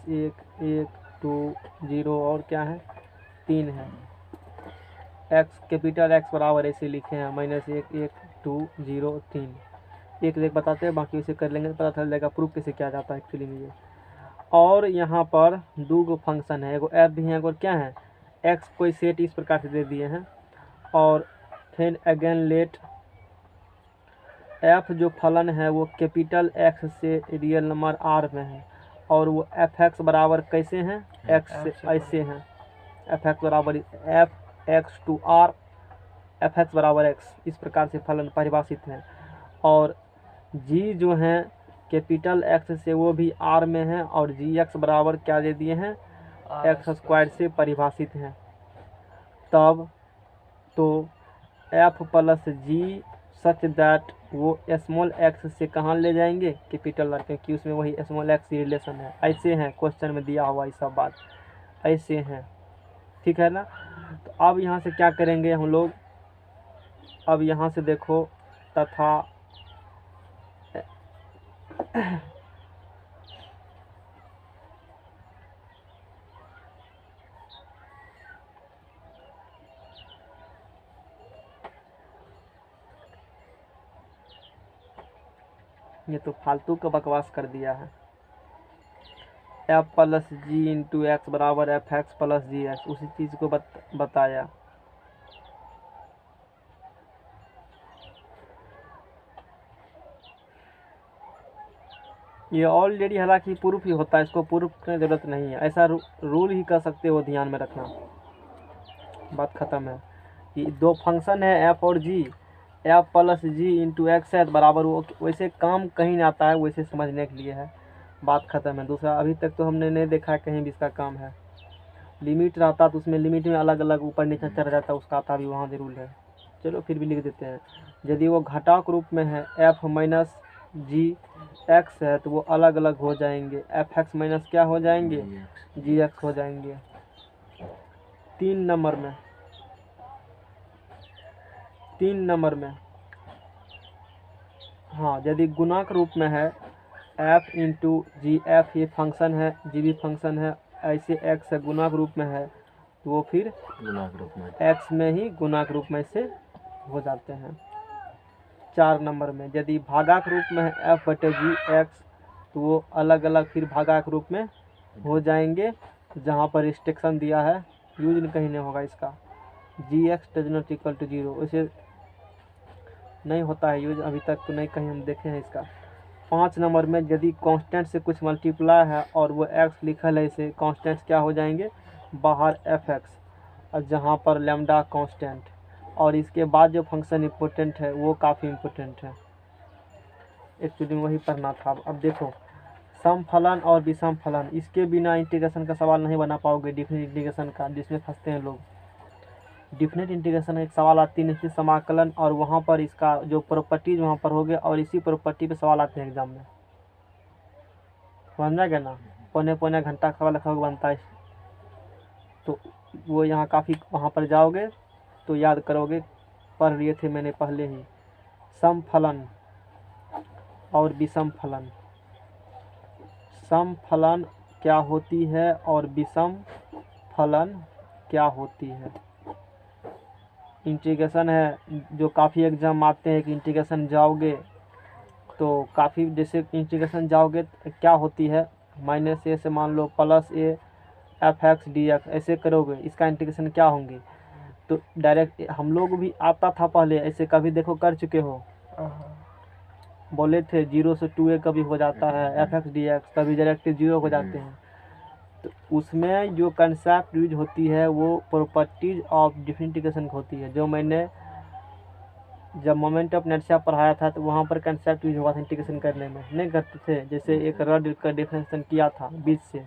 1 2 0 और क्या है 3 है। x कैपिटल X बराबर ऐसे लिखे हैं -1 1 2 0 3। एक एक बताते हैं, बाकी उसे कर लेंगे तो पता चल जाएगा प्रूफ कैसे किया जाता है एक्चुअली में ये। और यहाँ पर दो गो फंक्शन है, एगो एफ भी है, एगो क्या है एक्स कोई सेट इस प्रकार से दे दिए हैं। और फिर अगेन लेट एफ जो फलन है वो कैपिटल एक्स से रियल नंबर आर में है, और वो एफ एक्स बराबर कैसे हैं एक्स से ऐसे हैं, एफ एक्स बराबर F X to R F X बराबर एक्स, इस प्रकार से फलन परिभाषित है। और जी जो है कैपिटल एक्स से वो भी आर में है, और जी एक्स बराबर क्या दे दिए हैं एक्स स्क्वायर से परिभाषित हैं। तब तो F plus G such that वो स्मॉल एक्स से कहाँ ले जाएंगे कैपिटल आर, क्योंकि उसमें वही स्मॉल एक्स रिलेशन है। ऐसे हैं क्वेश्चन में दिया हुआ ये सब बात ऐसे हैं, ठीक है ना। तो अब यहाँ से क्या करेंगे हम लोग, अब यहाँ से देखो तथा ये तो फालतू का बकवास कर दिया है। एफ प्लस जी इंटू एक्स बराबर एफ एक्स प्लस जी एक्स, उसी चीज़ को बताया। ये ऑलरेडी हालांकि प्रूफ ही होता है, इसको प्रूफ करने की जरूरत नहीं है, ऐसा रूल ही कर सकते हो, ध्यान में रखना, बात ख़त्म है। ये दो फंक्शन है एफ और जी, एफ प्लस जी इंटू एक्स है बराबर वो, वैसे काम कहीं नहीं आता है, वैसे समझने के लिए है, बात ख़त्म है। दूसरा अभी तक तो हमने नहीं देखा है कहीं भी इसका काम है। लिमिट रहता तो उसमें लिमिट में अलग अलग ऊपर नीचे चढ़ जाता, उसका आता भी वहाँ जरूर है। चलो फिर भी लिख देते हैं। यदि वो घटाक रूप में है एफ माइनस जी एक्स है तो वो अलग अलग हो जाएंगे, एफ एक्स माइनस क्या हो जाएंगे जी एक्स हो जाएंगे। 3 नंबर में हाँ, यदि गुणाक रूप में है एफ इंटू जी एफ ये फंक्शन है, जी भी फंक्शन है, ऐसे एक्स है गुणाक रूप में है तो वो फिर गुणाक रूप में एक्स में ही गुणाक रूप में से हो जाते हैं। 4 नंबर में यदि भागाक रूप में है एफ बटे जी एक्स तो वो अलग अलग फिर भागाक रूप में हो जाएंगे, जहाँ पर रिस्ट्रिक्शन दिया है यूज कहीं नहीं होगा इसका, g x does not equal to 0, वैसे नहीं होता है यूज, अभी तक तो नहीं कहीं हम देखे हैं इसका। 5 नंबर में यदि कांस्टेंट से कुछ मल्टीप्लाई है और वो एक्स लिखल है, इसे कांस्टेंट क्या हो जाएंगे बाहर एफ एक्स, और जहाँ पर लैम्डा कांस्टेंट, और इसके बाद जो फंक्शन इम्पोर्टेंट है वो काफ़ी इम्पोर्टेंट है, एक्चुअली वही पढ़ना था। अब देखो सम फलन और विषम फलन, इसके बिना इंटीग्रेशन का सवाल नहीं बना पाओगे, डिफरेंट इंटीग्रेशन का, जिसमें फंसते हैं लोग। डिफरेंट इंटीग्रेशन एक सवाल आती है निश्चित समाकलन, और वहाँ पर इसका जो प्रॉपर्टीज वहाँ पर हो गया, और इसी प्रॉपर्टी पे सवाल आते हैं एग्जाम में, समझ गया ना। पौने घंटा का सवाल लिखा बनता है, तो वो यहाँ काफ़ी, वहाँ पर जाओगे तो याद करोगे, पढ़ लिए थे मैंने पहले ही। सम फलन और विषम फलन, सम फलन क्या होती है और विषम फलन क्या होती है। इंटीग्रेशन है जो काफ़ी एग्जाम आते हैं कि इंटीग्रेशन जाओगे तो काफ़ी, जैसे इंटीग्रेशन जाओगे तो क्या होती है माइनस ए से मान लो plus a f x d x, ऐसे करोगे इसका इंटीग्रेशन क्या होंगे, तो डायरेक्ट हम लोग भी आता था पहले, ऐसे कभी देखो कर चुके हो, बोले थे 0 से 2a कभी हो जाता है एफ एक्स डी एक्स, कभी डायरेक्ट 0 हो जाते हैं। तो उसमें जो कंसेप्ट यूज होती है वो प्रॉपर्टीज ऑफ डिफरेंट इंटीग्रेशन होती है, जो मैंने जब मोमेंट ऑफ इनर्शिया पढ़ाया था तो वहाँ पर कंसेप्ट यूज हुआ था इंटीग्रेशन करने में, नहीं करते थे। जैसे एक रड का डिफरेंशिएशन किया था बीच से,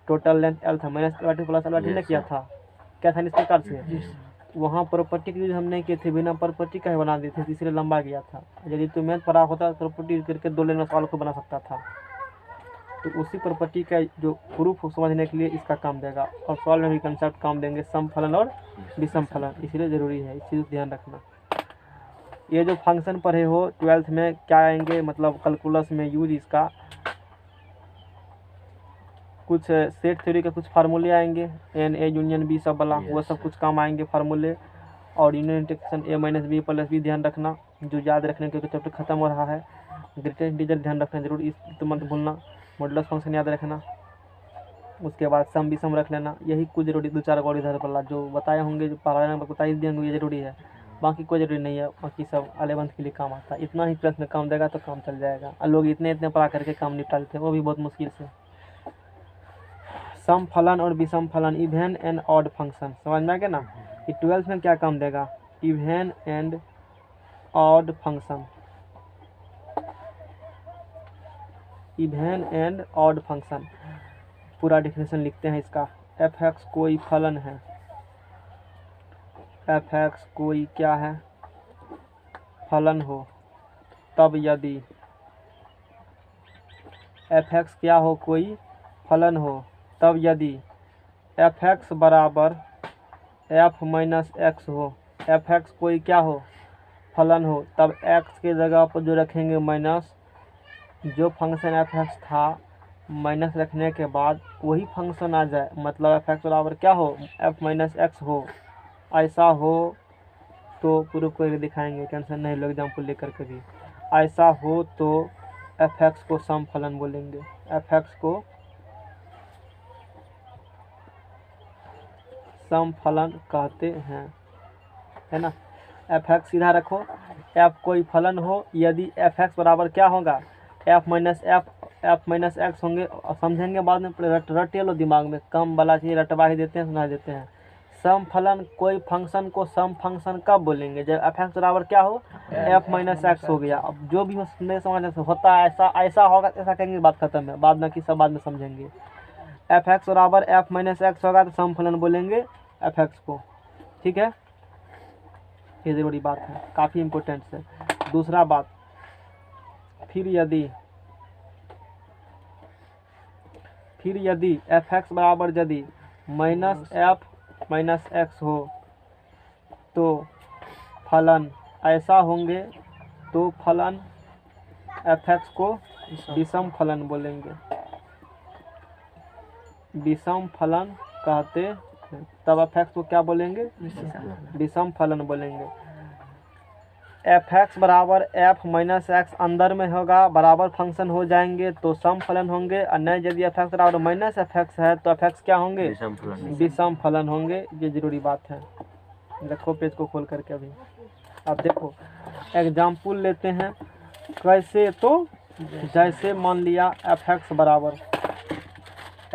टोटल लेंथ एल था, माइनस एल प्लस एल ने किया था, क्या था इस प्रकार से, वहाँ प्रॉपर्टी का यूज हम नहीं किए थे, बिना प्रॉपर्टी का ही बना दिए थे, इसलिए लंबा गया था। यदि तो मैथ पढ़ा होता तो प्रॉपर्टी यूज करके 2 लाइन में सवाल को बना सकता था, तो उसी प्रॉपर्टी का जो प्रूफ समझने के लिए इसका काम देगा, और सवाल में भी कंसेप्ट काम देंगे सम फलन और विषम फलन, इसलिए ज़रूरी है, इस चीज़ को ध्यान रखना। ये जो फंक्शन पढ़े हो 12th में क्या आएंगे, मतलब कैलकुलस में यूज इसका कुछ सेट थ्योरी के कुछ फार्मूले आएंगे, एन ए यूनियन बी सब वाला, वो सब कुछ काम आएंगे फार्मूले, और यूनियन इंटीग्रेशन ए माइनस बी प्लस बी, ध्यान रखना, जो याद रखने के चैप्टर खत्म हो रहा है। ग्रेटेस्ट इंटीजर ध्यान रखना जरूर, इस तो मत भूलना। मॉडुलस फंक्शन याद रखना। उसके बाद सम विषम रख लेना। यही कुछ जरूरी 2-4 और इधर वाला जो बताए होंगे, जो पढ़ाने में बता ही दिए होंगे, ये जरूरी है। बाकी कोई जरूरी नहीं है, बाकी सब 11th के लिए काम आता है। इतना ही प्रश्न काम देगा तो काम चल जाएगा। और लोग इतने पढ़ा करके काम निपटा देते हैं, वो भी बहुत मुश्किल से। सम फलन और विषम फलन, इवन एंड ऑड फंक्शन, समझ में आ गया ना। कि 12th में क्या काम देगा, even and odd function, even and odd function. पूरा डेफिनेशन लिखते हैं इसका। एफ एक्स कोई फलन है, एफ एक्स कोई क्या है, फलन हो, तब यदि एफ एक्स क्या हो, कोई फलन हो, तब यदि एफ एक्स बराबर एफ माइनस एक्स हो। एफ एक्स कोई क्या हो, फलन हो, तब एक्स के जगह पर जो रखेंगे माइनस, जो फंक्शन एफ एक्स था माइनस रखने के बाद वही फंक्शन आ जाए। मतलब एफ एक्स बराबर क्या हो, एफ माइनस एक्स हो। ऐसा हो तो प्रूफ करके दिखाएंगे, टेंशन नहीं लो, एग्जाम्पल लेकर के भी। ऐसा हो तो एफ एक्स को सम फलन बोलेंगे, एफ एक्स को सम फलन कहते हैं, है ना। एफ एक्स सीधा रखो, एफ कोई फलन हो यदि एफ एक्स बराबर क्या होगा, एफ माइनस एक्स होंगे। समझेंगे बाद में, रटे लो दिमाग में, कम वाला चीज़ रटवा ही देते हैं, सुना देते हैं। सम फलन कोई फंक्शन को सम फंक्शन कब बोलेंगे, जब एफ एक्स बराबर क्या हो, एफ माइनस एक्स हो गया। अब जो भी नहीं समझ होता है, ऐसा होगा ऐसा कहेंगे, बात खत्म है। बाद में कि सब बाद में समझेंगे। एफ एक्स बराबर एफ माइनस एक्स होगा तो सम फलन बोलेंगे एफ एक्स को, ठीक है। ये जरूरी बात है, काफ़ी इम्पोर्टेंट है। दूसरा बात, फिर यदि एफ एक्स बराबर यदि माइनस एफ माइनस एक्स हो तो फलन ऐसा होंगे, तो फलन एफ एक्स को विषम फलन बोलेंगे, विषम फलन कहते हैं। तब एफ एक्स को क्या बोलेंगे, विषम फलन बोलेंगे। एफ एक्स बराबर एफ माइनस एक्स अंदर में होगा, बराबर फंक्शन हो जाएंगे तो सम फलन होंगे। और नहीं, यदि एफ एक्स बराबर माइनस एफ एक्स है तो एफ एक्स क्या होंगे, विषम फलन होंगे। ये जरूरी बात है। देखो पेज को खोल करके अभी। अब देखो एग्जाम्पल लेते हैं। कैसे, तो जैसे मान लिया एफ एक्स बराबर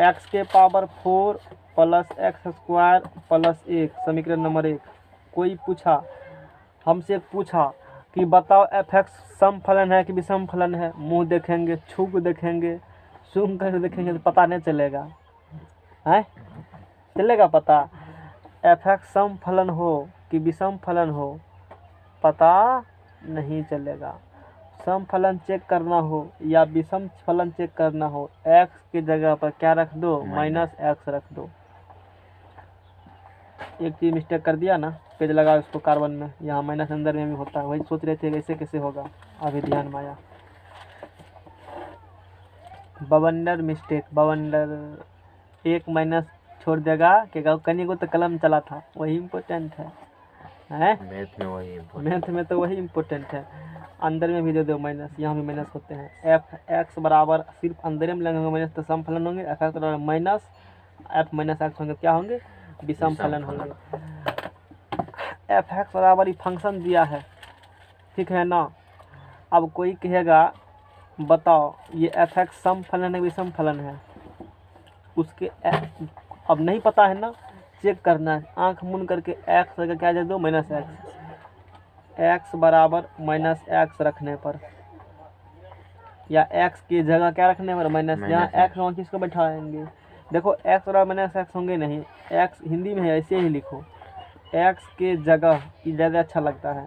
एक्स के power 4 plus x square plus 1, समीकरण नंबर 1। कोई पूछा, हमसे पूछा कि बताओ एफ एक्स सम फलन है कि विषम फलन है। मुंह देखेंगे, छू के देखेंगे, सूंघ कर देखेंगे तो पता नहीं चलेगा, है चलेगा पता। एफ एक्स सम फलन हो कि विषम फलन हो पता नहीं चलेगा। सम फलन चेक करना हो या विषम फलन चेक करना हो, एक्स की जगह पर क्या रख दो, माइनस एक्स रख दो। एक चीज मिस्टेक कर दिया ना, पेज लगा उसको कार्बन में, यहाँ माइनस अंदर में भी होता है। वही सोच रहे थे कैसे कैसे होगा, अभी ध्यान में आया। बवंडर मिस्टेक, बवंडर एक माइनस छोड़ देगा कि कहीं को तो कलम चला था, वही इम्पोर्टेंट है। मैथ में तो वही इम्पोर्टेंट है। अंदर में भी दे दो माइनस, यहाँ भी माइनस होते हैं। एफ एक्स बराबर सिर्फ अंदर में लगेंगे माइनस तो सम फलन होंगे। एफ एक्स बराबर माइनस एफ माइनस एक्स होंगे, क्या होंगे, विषम फलन होंगे। एफ एक्स बराबर ही फंक्शन दिया है, ठीक है ना। अब कोई कहेगा बताओ ये एफ एक्स सम फलन है विषम फलन है, उसके अब नहीं पता है ना, चेक करना है। आंख मूंद करके एक्स का क्या दे दो, माइनस एक्स। एक्स बराबर माइनस एक्स रखने पर या एक्स की जगह क्या रखने पर, माइनस। यहाँ एक्स वहाँ किसको बैठाएंगे, देखो एक्स बराबर माइनस एक्स होंगे नहीं, एक्स हिंदी में है ऐसे ही लिखो। एक्स के जगह ज़्यादा अच्छा लगता है,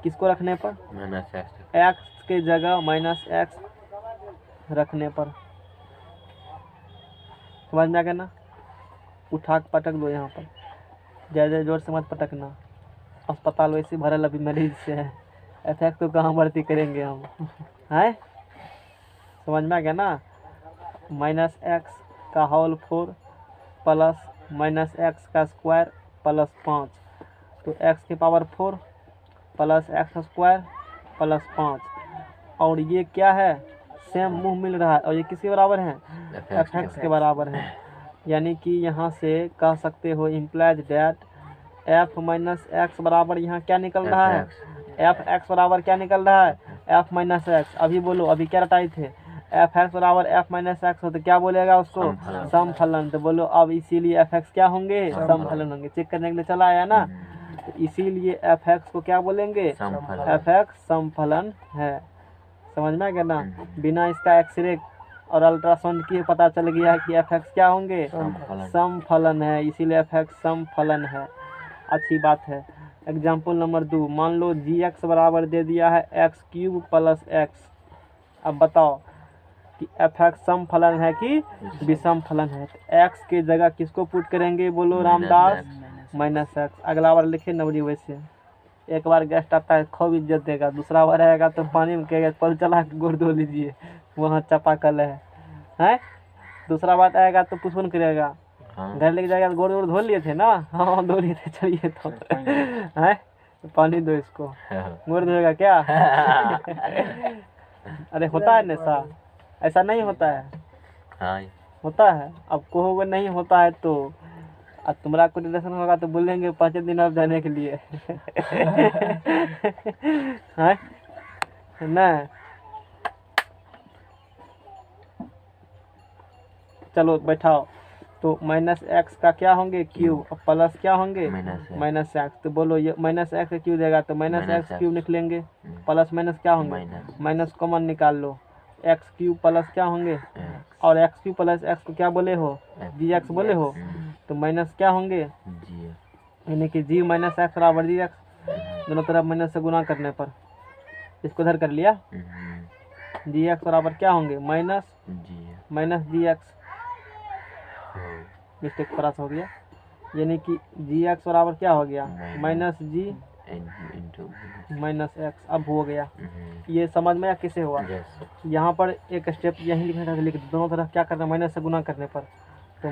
किसको रखने पर, माइनस एक्स। एक्स के जगह माइनस एक्स रखने पर, समझ में आ गया ना। उठा के पटक दो यहाँ पर, ज़्यादा जोर से मत पटकना, अस्पताल वैसे भरल अभी मरीज से है, ऐसा तो कहाँ भर्ती करेंगे हम, हैं। समझ में आ गया ना। माइनस एक्स का होल 4 प्लस माइनस एक्स का स्क्वायर प्लस 5, तो एक्स के power 4 plus x square plus 5 और ये क्या है, सेम मुंह मिल रहा है, और ये किसके बराबर है, एफ एक्स के बराबर है। यानी कि यहाँ से कह सकते हो implies that F minus x बराबर यहाँ क्या निकल रहा है, एफ एक्स बराबर क्या निकल रहा है, एफ माइनस एक्स। अभी बोलो, अभी क्या रटाई थे, एफ एक्स बराबर एफ माइनस एक्स हो तो क्या बोलेगा उसको, समफलन। तो बोलो अब इसीलिए एफ एक्स क्या होंगे, समफलन होंगे। चेक करने के लिए चला आया ना, तो इसीलिए एफ एक्स को क्या बोलेंगे, एफ एक्स समफलन है। समझ में आ गया ना, बिना इसका एक्सरे और अल्ट्रासाउंड किए पता चल गया कि एफ एक्स क्या होंगे, समफलन है, इसीलिए एफ एक्स समफलन है। अच्छी बात है। एग्जाम्पल नंबर 2, मान लो जी एक्स बराबर दे दिया है एक्स क्यूब प्लस एक्स। अब बताओ कि एफ एक्स समफलन है कि विषम फलन है। एक्स के जगह किसको पुट करेंगे, बोलो रामदास, माइनस एक्स। अगला बार लिखे नवरी वैसे, एक बार गेस्ट आता है खूब इज्जत देगा, दूसरा बार आएगा तो पानी में कहेगा पल चला के गोड़ धो लीजिए, वहाँ चापाकल है, हैं। दूसरा बार आएगा तो पुष्पन करेगा, घर लेके जाएगा तो गोड़ धो लिए थे ना, हाँ धो लिए थे, चलिए तो हैं पानी दो इसको, गोड़ धोएगा क्या अरे होता है नशा, ऐसा नहीं होता है, हाँ होता है। अब कहोगे नहीं होता है तो अब तुम्हारा कोई रिलेशन होगा तो बोलेंगे 5 दिन अब जाने के लिए हैं ना। चलो बैठाओ, तो माइनस एक्स का क्या होंगे क्यूब, और प्लस क्या होंगे माइनस एक्स। तो बोलो ये माइनस एक्स का क्यूब देगा तो माइनस एक्स क्यूब निकलेंगे, प्लस माइनस क्या होंगे, माइनस कॉमन निकाल लो, एक्स क्यूब प्लस क्या होंगे, और एक्स क्यूब प्लस एक्स को क्या बोले हो, जी एक्स बोले हो, तो माइनस क्या होंगे, यानी कि जी माइनस एक्स बराबर जी एक्स, दोनों तरफ माइनस से गुना करने पर इसको इधर कर लिया, जी एक्स बराबर क्या होंगे, माइनस जी एक्स, मिस्टेक क्रॉस हो गया, यानी कि जी एक्स बराबर क्या हो गया, माइनस जी माइनस एक्स। अब हो गया, ये समझ में या कैसे हुआ। यहाँ पर एक स्टेप यही लिखना था, लिख दो, दोनों तरफ क्या करना, माइनस से गुना करने पर, तो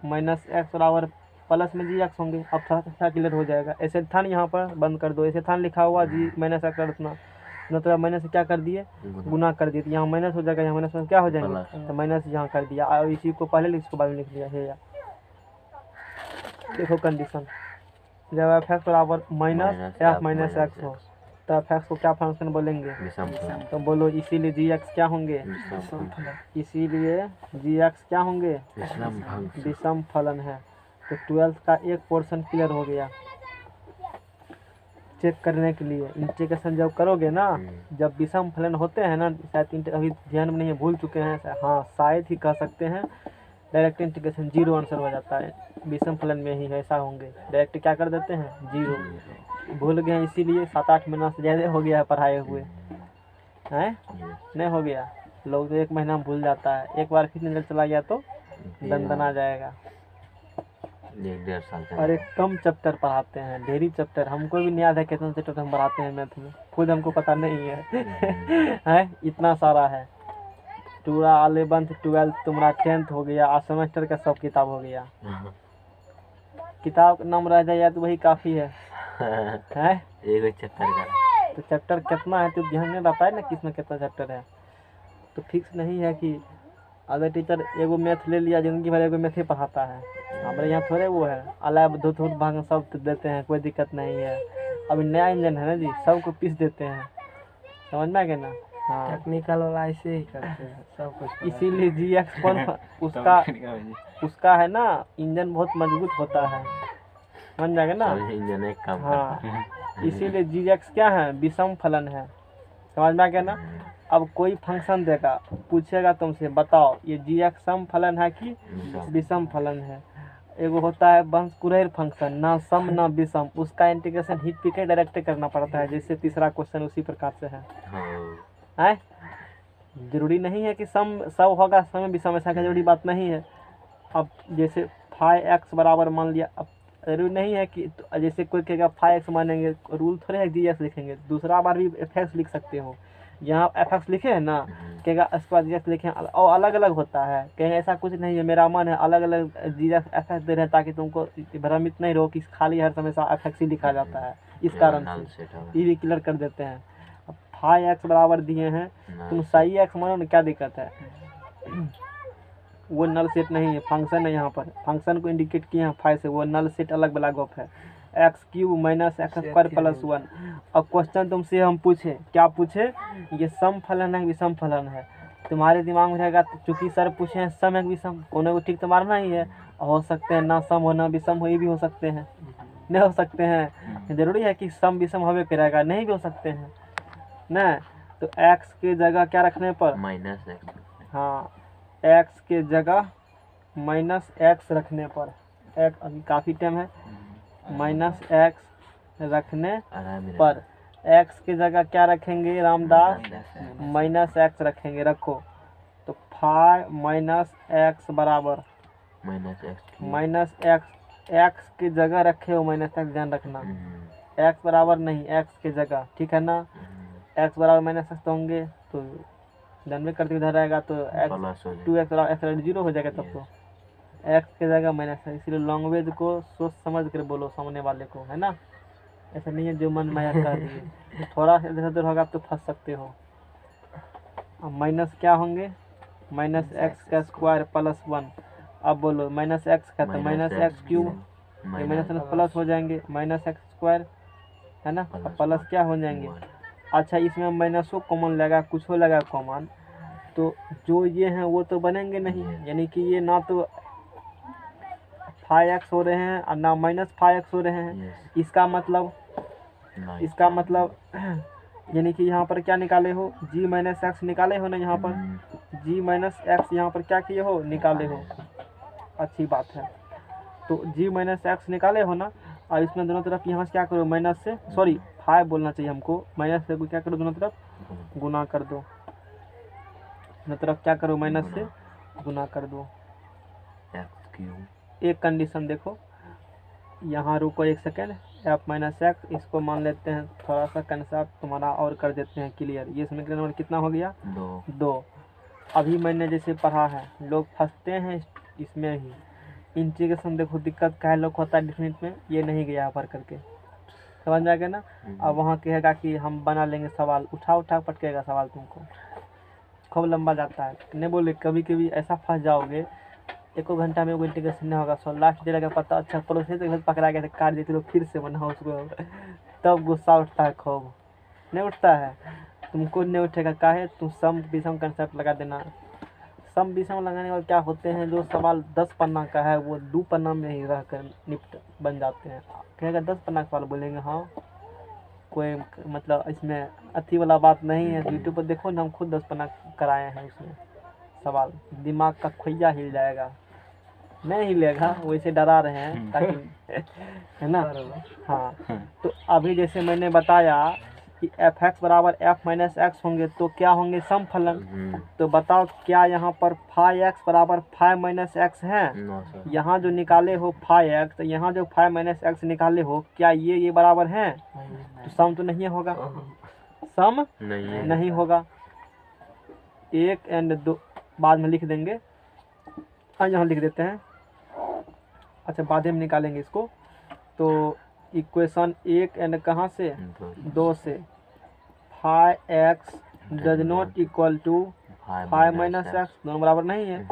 माइनस एक्स बराबर प्लस में जी एक्स होंगे। अब थोड़ा सा क्लियर हो जाएगा। ऐसे थान यहाँ पर बंद कर दो, ऐसे थान लिखा हुआ जी माइनस एक्स रखना, दोनों तरफ माइनस से क्या कर दिए, गुना कर दिए, तो यहाँ माइनस हो जाएगा, यहाँ माइनस में क्या हो जाएंगे, तो माइनस यहाँ कर दिया, और इसी को पहले लिख, इसको बाद में लिख दिया है। देखो कंडीशन, जब एफ एक्स बराबर माइनस एफ माइनस एक्स हो तो एफ एक्स को क्या फंक्शन बोलेंगे, तो बोलो इसीलिए जी एक्स क्या होंगे, इसीलिए जी एक्स क्या होंगे, विषम फलन है। तो 12th का एक पोर्शन क्लियर हो गया। चेक करने के लिए इंटीग्रेशन जब करोगे ना, जब विषम फलन होते हैं ना, शायद अभी ध्यान में नहीं है, भूल चुके हैं, हाँ शायद ही कह सकते हैं, डायरेक्ट इंटीग्रेशन 0 आंसर हो जाता है। विषम फलन में ही ऐसा होंगे, डायरेक्ट क्या कर देते हैं 0। भूल गए इसीलिए 7-8 महीना से ज़्यादा हो गया है पढ़ाए हुए हैं, नहीं हो गया, लोग तो 1 महीना में भूल जाता है, एक बार फिर नजर चला गया तो दंदन आ जाएगा। 1-1.5 साल और एक कम चैप्टर पढ़ाते हैं, ढेरी चैप्टर, हमको भी नहीं याद है कितना चैप्टर हम पढ़ाते हैं मैथ में, खुद हमको पता नहीं है हैं इतना सारा है। पूरा 11th 12th तुम्हारा 10th हो गया, और सेमेस्टर का सब किताब हो गया। किताब का नाम रह जाए तो वही काफ़ी है हैं, एक चैप्टर का, तो चैप्टर कितना है तो ध्यान नहीं रहता है ना किसमें कितना चैप्टर है, तो फिक्स नहीं है कि अगर टीचर एगो मैथ ले लिया जिंदगी भर एगो मैथ ही पढ़ाता है। हमारे यहाँ थोड़े वो है, अलग धुत भाग सब तो देते हैं, कोई दिक्कत नहीं है। अभी नया इंजन है ना जी, सबको पीस देते हैं, समझ में आ गया ना। हाँ टेक्निकल वाला ऐसे ही करते हैं सब कुछ। इसीलिए जी एक्स उसका है ना, इंजन बहुत मजबूत होता है, समझ जाएगा ना। इंजन एक काम हाँ इसीलिए जी एक्स क्या है, विषम फलन है, समझ में आ गया ना। अब कोई फंक्शन देगा, पूछेगा तुमसे बताओ ये जी एक्स सम फलन है कि विषम फलन है। एगो होता है वंशकुरैर फंक्शन, ना सम ना विषम, उसका इंटीग्रेशन हिट पी के डायरेक्ट करना पड़ता है, जैसे तीसरा क्वेश्चन उसी प्रकार से है। है जरूरी नहीं है कि सम सब होगा सम विषम, ऐसा का जरूरी बात नहीं है। अब जैसे फाइव एक्स बराबर मान लिया, अब जरूरी नहीं है कि जैसे कोई कहेगा फाइव एक्स मानेंगे, रूल थोड़े है जी एक्स लिखेंगे, दूसरा बार भी एफ एक्स लिख सकते हो। यहाँ एफ एक्स लिखे है ना, कहेगा इसके बाद जी एक्स लिखे, और अलग अलग होता है, कहेंगे ऐसा कुछ नहीं है, मेरा मन है अलग अलग जी एक्स एफ एक्स दे रहे हैं ताकि तुमको भ्रमित नहीं रहो कि खाली हर हमेशा एफ एक्स ही लिखा जाता है, इस कारण से ये भी क्लियर कर देते हैं। फाइव एक्स बराबर दिए हैं, तुम सही एक्स मानो ना, क्या दिक्कत है? वो नल सेट नहीं है, फंक्शन है यहाँ पर, फंक्शन को इंडिकेट किए हैं फाइव से, वो नल सेट अलग वाला गप है। X cube minus x square plus 1। अब क्वेश्चन तुमसे हम पूछे, क्या पूछे? ये सम फलन है विषम फलन है? तुम्हारे दिमाग में रहेगा चूंकि सर पूछे हैं सम है विषम, कोनो को ठीक तो मारना ही है। हो सकते हैं ना सम हो ना विषम हो, ये भी हो सकते हैं, नहीं हो सकते हैं। जरूरी है कि सम विषम होवे करेगा, नहीं भी हो सकते हैं ना। तो एक्स के जगह क्या रखने पर? Minus x. हाँ, एक्स के जगह माइनस एक्स रखने पर, एक्स अभी काफ़ी टाइम है, माइनस एक्स रखने पर एक्स की जगह क्या रखेंगे रामदास? माइनस एक्स रखेंगे। रखो तो फाइव माइनस एक्स बराबर माइनस एक्स, एक्स की जगह रखे हो माइनस एक्स, ध्यान रखना। एक्स बराबर नहीं, एक्स की जगह, ठीक है ना। एक्स बराबर माइनस एक्स तो होंगे, तो जानवे करते उधर रहेगा तो एक्स 2x बराबर एक्स 0 हो जाएगा तब तो। एक्स की जगह माइनस है, इसलिए लैंग्वेज को सोच समझ कर बोलो सामने वाले को, है ना। ऐसा नहीं है जो मन माया कर दिए, थोड़ा सा इधर उधर होगा तो फंस सकते हो। अब माइनस क्या होंगे? माइनस एक्स का स्क्वायर प्लस 1। अब बोलो माइनस एक्स का तो minus x cube, minus plus हो जाएंगे, माइनस एक्स स्क्वायर, है ना। अब प्लस क्या हो जाएंगे? अच्छा, इसमें माइनस को कॉमन लगा, कुछ हो लगा कॉमन, तो जो ये हैं वो तो बनेंगे नहीं, यानी कि ये ना तो 5x हो रहे हैं और ना माइनस 5x हो रहे हैं। इसका मतलब यानी कि यहाँ पर क्या निकाले हो? g माइनस एक्स निकाले हो ना, यहाँ पर g माइनस एक्स यहाँ पर क्या किए हो? निकाले हो। अच्छी बात है, तो g माइनस एक्स निकाले हो ना। और इसमें दोनों तरफ यहाँ से क्या करो? माइनस से, सॉरी 5 बोलना चाहिए हमको, माइनस से क्या करो? दोनों तरफ गुना कर दो, दोनों तरफ क्या करो? माइनस से गुना कर दो। एक कंडीशन देखो, यहाँ रुको एक सेकेंड, एफ माइनस एक्स, इसको मान लेते हैं थोड़ा सा कंसेप्ट तुम्हारा और कर देते हैं क्लियर। ये समीकरण नंबर कितना हो गया? 2। अभी मैंने जैसे पढ़ा है, लोग फंसते हैं इसमें ही। इंटीग्रेशन देखो दिक्कत क्या है, लोग होता है डिफिनिट में, ये नहीं गया भर करके, समझ में आ गया ना। अब वहाँ कहेगा कि हम बना लेंगे सवाल, उठा पटकेगा सवाल तुमको, खूब लंबा जाता है। नहीं बोले कभी कभी ऐसा फंस जाओगे, 1 घंटा में वो इंटीग्रेशन नहीं होगा, सो लास्ट डे लगा पता अच्छा प्रोसेस तो पकड़ा गया, काट देते तो फिर से बनाओ उसको, तब गुस्सा उठता है खूब। नहीं उठता है, तुमको नहीं उठेगा, काहे? तुम सम विषम कंसेप्ट लगा देना। सम विषम लगाने वाले क्या होते हैं, जो सवाल 10 पन्ना का है वो 2 पन्ना में ही रह कर निपट बन जाते हैं। कहेगा 10 पन्ना का सवाल, बोलेंगे हाँ, कोई मतलब इसमें अथी वाला बात नहीं है। यूट्यूब पर देखो ना, हम खुद 10 पन्ना कराए हैं उसमें सवाल, दिमाग का खोइया हिल जाएगा। नहीं हिलेगा, वैसे डरा रहे हैं ताकि है ना। हाँ, तो अभी जैसे मैंने बताया कि एफ एक्स बराबर एफ माइनस एक्स होंगे तो क्या होंगे? सम फलन। तो बताओ क्या यहाँ पर 5x बराबर 5 माइनस एक्स है? यहाँ जो निकाले हो 5x, तो यहाँ जो 5 माइनस एक्स निकाले हो, क्या ये बराबर हैं? तो सम तो नहीं होगा, सम नहीं होगा। 1 एंड 2 बाद में लिख देंगे, हाँ यहाँ लिख देते हैं। अच्छा, बाद में निकालेंगे इसको, तो इक्वेशन 1 एंड कहाँ से? 2 से। 5x does not equal to 5 minus X, दोनों बराबर नहीं है,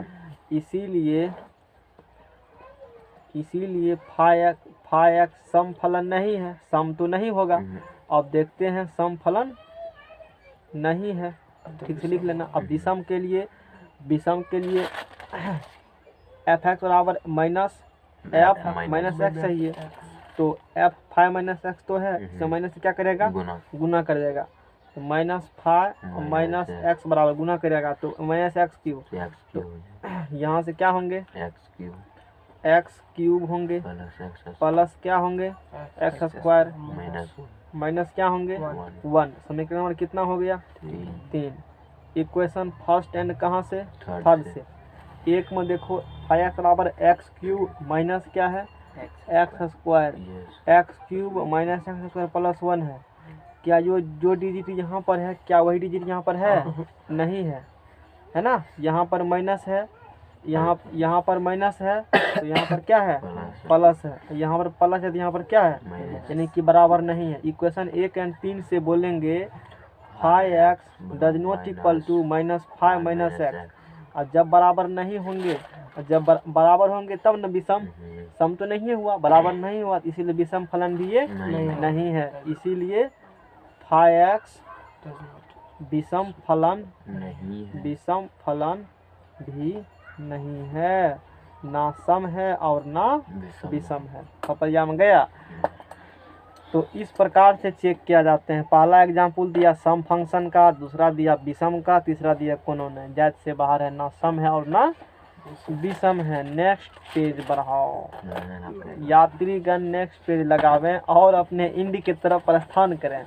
इसीलिए 5x सम फलन नहीं है, सम तो नहीं होगा। अब देखते हैं सम फलन नहीं है, ठीक से लिख लेना। अब विषम के लिए एफ एक्स बराबर माइनस एफ माइनस एक्स चाहिए, तो एफ 5 माइनस एक्स तो है, इससे माइनस से क्या करेगा? गुना कर देगा। तो माइनस 5 और माइनस एक्स बराबर गुना करेगा तो माइनस एक्स क्यूब, तो यहाँ से क्या होंगे? एक्स क्यूब होंगे प्लस क्या होंगे? एक्स स्क्वायर माइनस क्या होंगे? 1। समीकरण नंबर कितना हो गया? 3। इक्वेशन फर्स्ट एंड कहाँ से? थर्ड से। एक में देखो 5x बराबर एक्स क्यूब माइनस क्या है? X square, x cube minus x square plus 1 है। क्या जो डिजिट यहाँ पर है, क्या वही डिजिट यहाँ पर है? नहीं है, है ना। यहाँ पर माइनस है, यहाँ पर माइनस है, तो यहाँ पर क्या है? प्लस है। यहाँ पर प्लस है तो यहाँ पर क्या है? यानी कि बराबर नहीं है। इक्वेशन 1 एंड 3 से बोलेंगे 5x does not equal to -5 - x। और जब बराबर नहीं होंगे, जब बराबर होंगे तब न विषम, सम तो नहीं हुआ, बराबर नहीं हुआ, इसीलिए विषम फलन भी ये नहीं है। इसीलिए 5x विषम फलन भी नहीं है, ना सम है और ना विषम है। खपरिया में गया। तो इस प्रकार से चेक किया जाते हैं। पहला एग्जाम्पल दिया सम फंक्शन का, दूसरा दिया विषम का, तीसरा दिया कोनो ने जायज से बाहर है, ना सम है और ना विषम है। नेक्स्ट पेज बढ़ाओ। यात्रीगण नेक्स्ट पेज लगावें और अपने इंडी की तरफ प्रस्थान करें।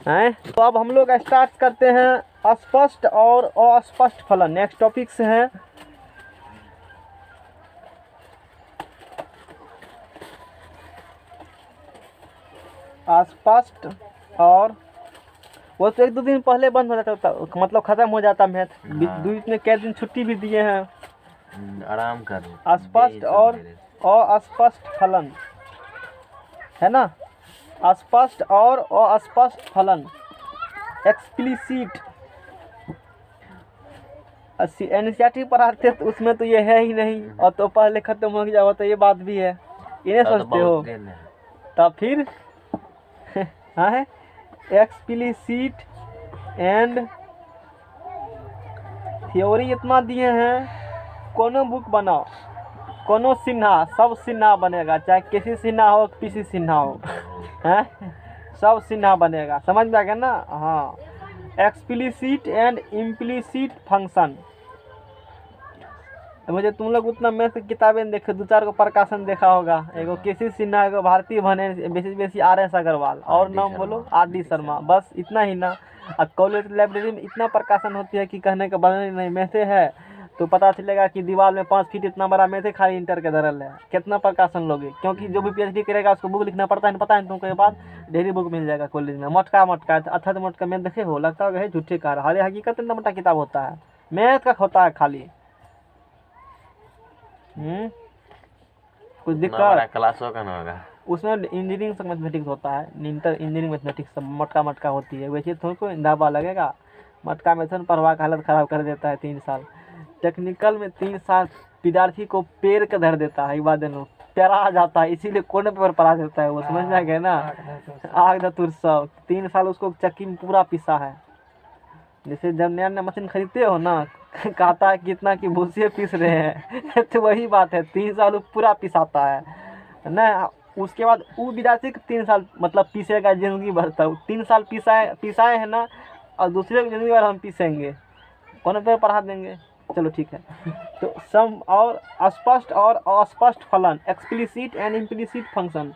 हैं? तो अब हम लोग स्टार्ट करते हैं स्पष्ट और अस्पष्ट फलन। नेक्स्ट टॉपिक से है स्पष्ट, और वो तो 1-2 दिन पहले बंद हो जाता था, मतलब खत्म हो जाता मैथ। बीच में कई दिन छुट्टी भी दिए हैं। आराम करो। स्पष्ट और अस्पष्ट फलन है ना। स्पष्ट और अस्पष्ट फलन एक्सप्लिसिट एनसीईआरटी पढ़ाते तो उसमें तो ये है ही नहीं, और तो पहले खत्म हो गया, तो ये बात भी है, इन्हें सोचते हो। तब फिर हाँ है एक्सप्लिसिट एंड थ्योरी इतना दिए हैं। कोनो बुक बनाओ, कोनो सिन्हा, सब सिन्हा बनेगा, चाहे किसी सिन्हा हो किसी सिन्हा हो, हैं सब सिन्हा बनेगा। समझ में आ गया ना। हाँ, एक्सप्लिसिट एंड इम्प्लिसिट फंक्शन। मुझे तुम लोग उतना मैथ की किताबें देखे, 2-4 को प्रकाशन देखा होगा। एगो किसी सिन्हा, एगो भारतीय बने, बेसी RS अग्रवाल, और नाम बोलो RD शर्मा, बस इतना ही ना। और कॉलेज लाइब्रेरी में इतना प्रकाशन होती है कि कहने का बने नहीं। मैथे है तो पता चलेगा कि दीवार में 5 फीट इतना बड़ा मैथे खाली इंटर के धरल है। कितना प्रकाशन लोगे, क्योंकि जो भी PhD करेगा उसको बुक लिखना पड़ता है, पता है तुमको। के बाद ढेरी बुक मिल जाएगा कॉलेज में, मटका अथत मटका मैथ देखे हो, लगता है झूठे कार, हरे हकीकत में मोटा किताब होता है, मैथ का होता है खाली। कुछ दिक्कत क्लासों का ना होगा उसमें। इंजीनियरिंग से मैथमेटिक्स होता है, इंजीनियरिंग मैथमेटिक्स मटका होती है। वैसे थोड़ा कोई दावा लगेगा, मटका मेथन पढ़वा का हालत ख़राब कर देता है 3 साल। टेक्निकल में 3 साल विद्यार्थी को पेड़ के धर देता है, बाद प्यारा आ जाता है, इसीलिए कोने पर पढ़ा देता है वो। समझ में आ गया ना। आग धतुर सब 3 साल उसको चक्की में पूरा पिसा है। जैसे जब नया नया मशीन खरीदते हो ना, कहता है कितना कि भूसे पीस रहे हैं तो वही बात है, 3 साल पूरा पिसाता है ना। उसके बाद वो विद्यार्थी 3 साल मतलब पीसेगा जिंदगी भर तक। 3 साल पिसाए है ना, और दूसरे की जिंदगी भर हम पीसेंगे, कौन पे पढ़ा देंगे। चलो ठीक है। तो सम और स्पष्ट और अस्पष्ट फलन एक्सप्लिसिट एंड इम्प्लिसिट फंक्शन।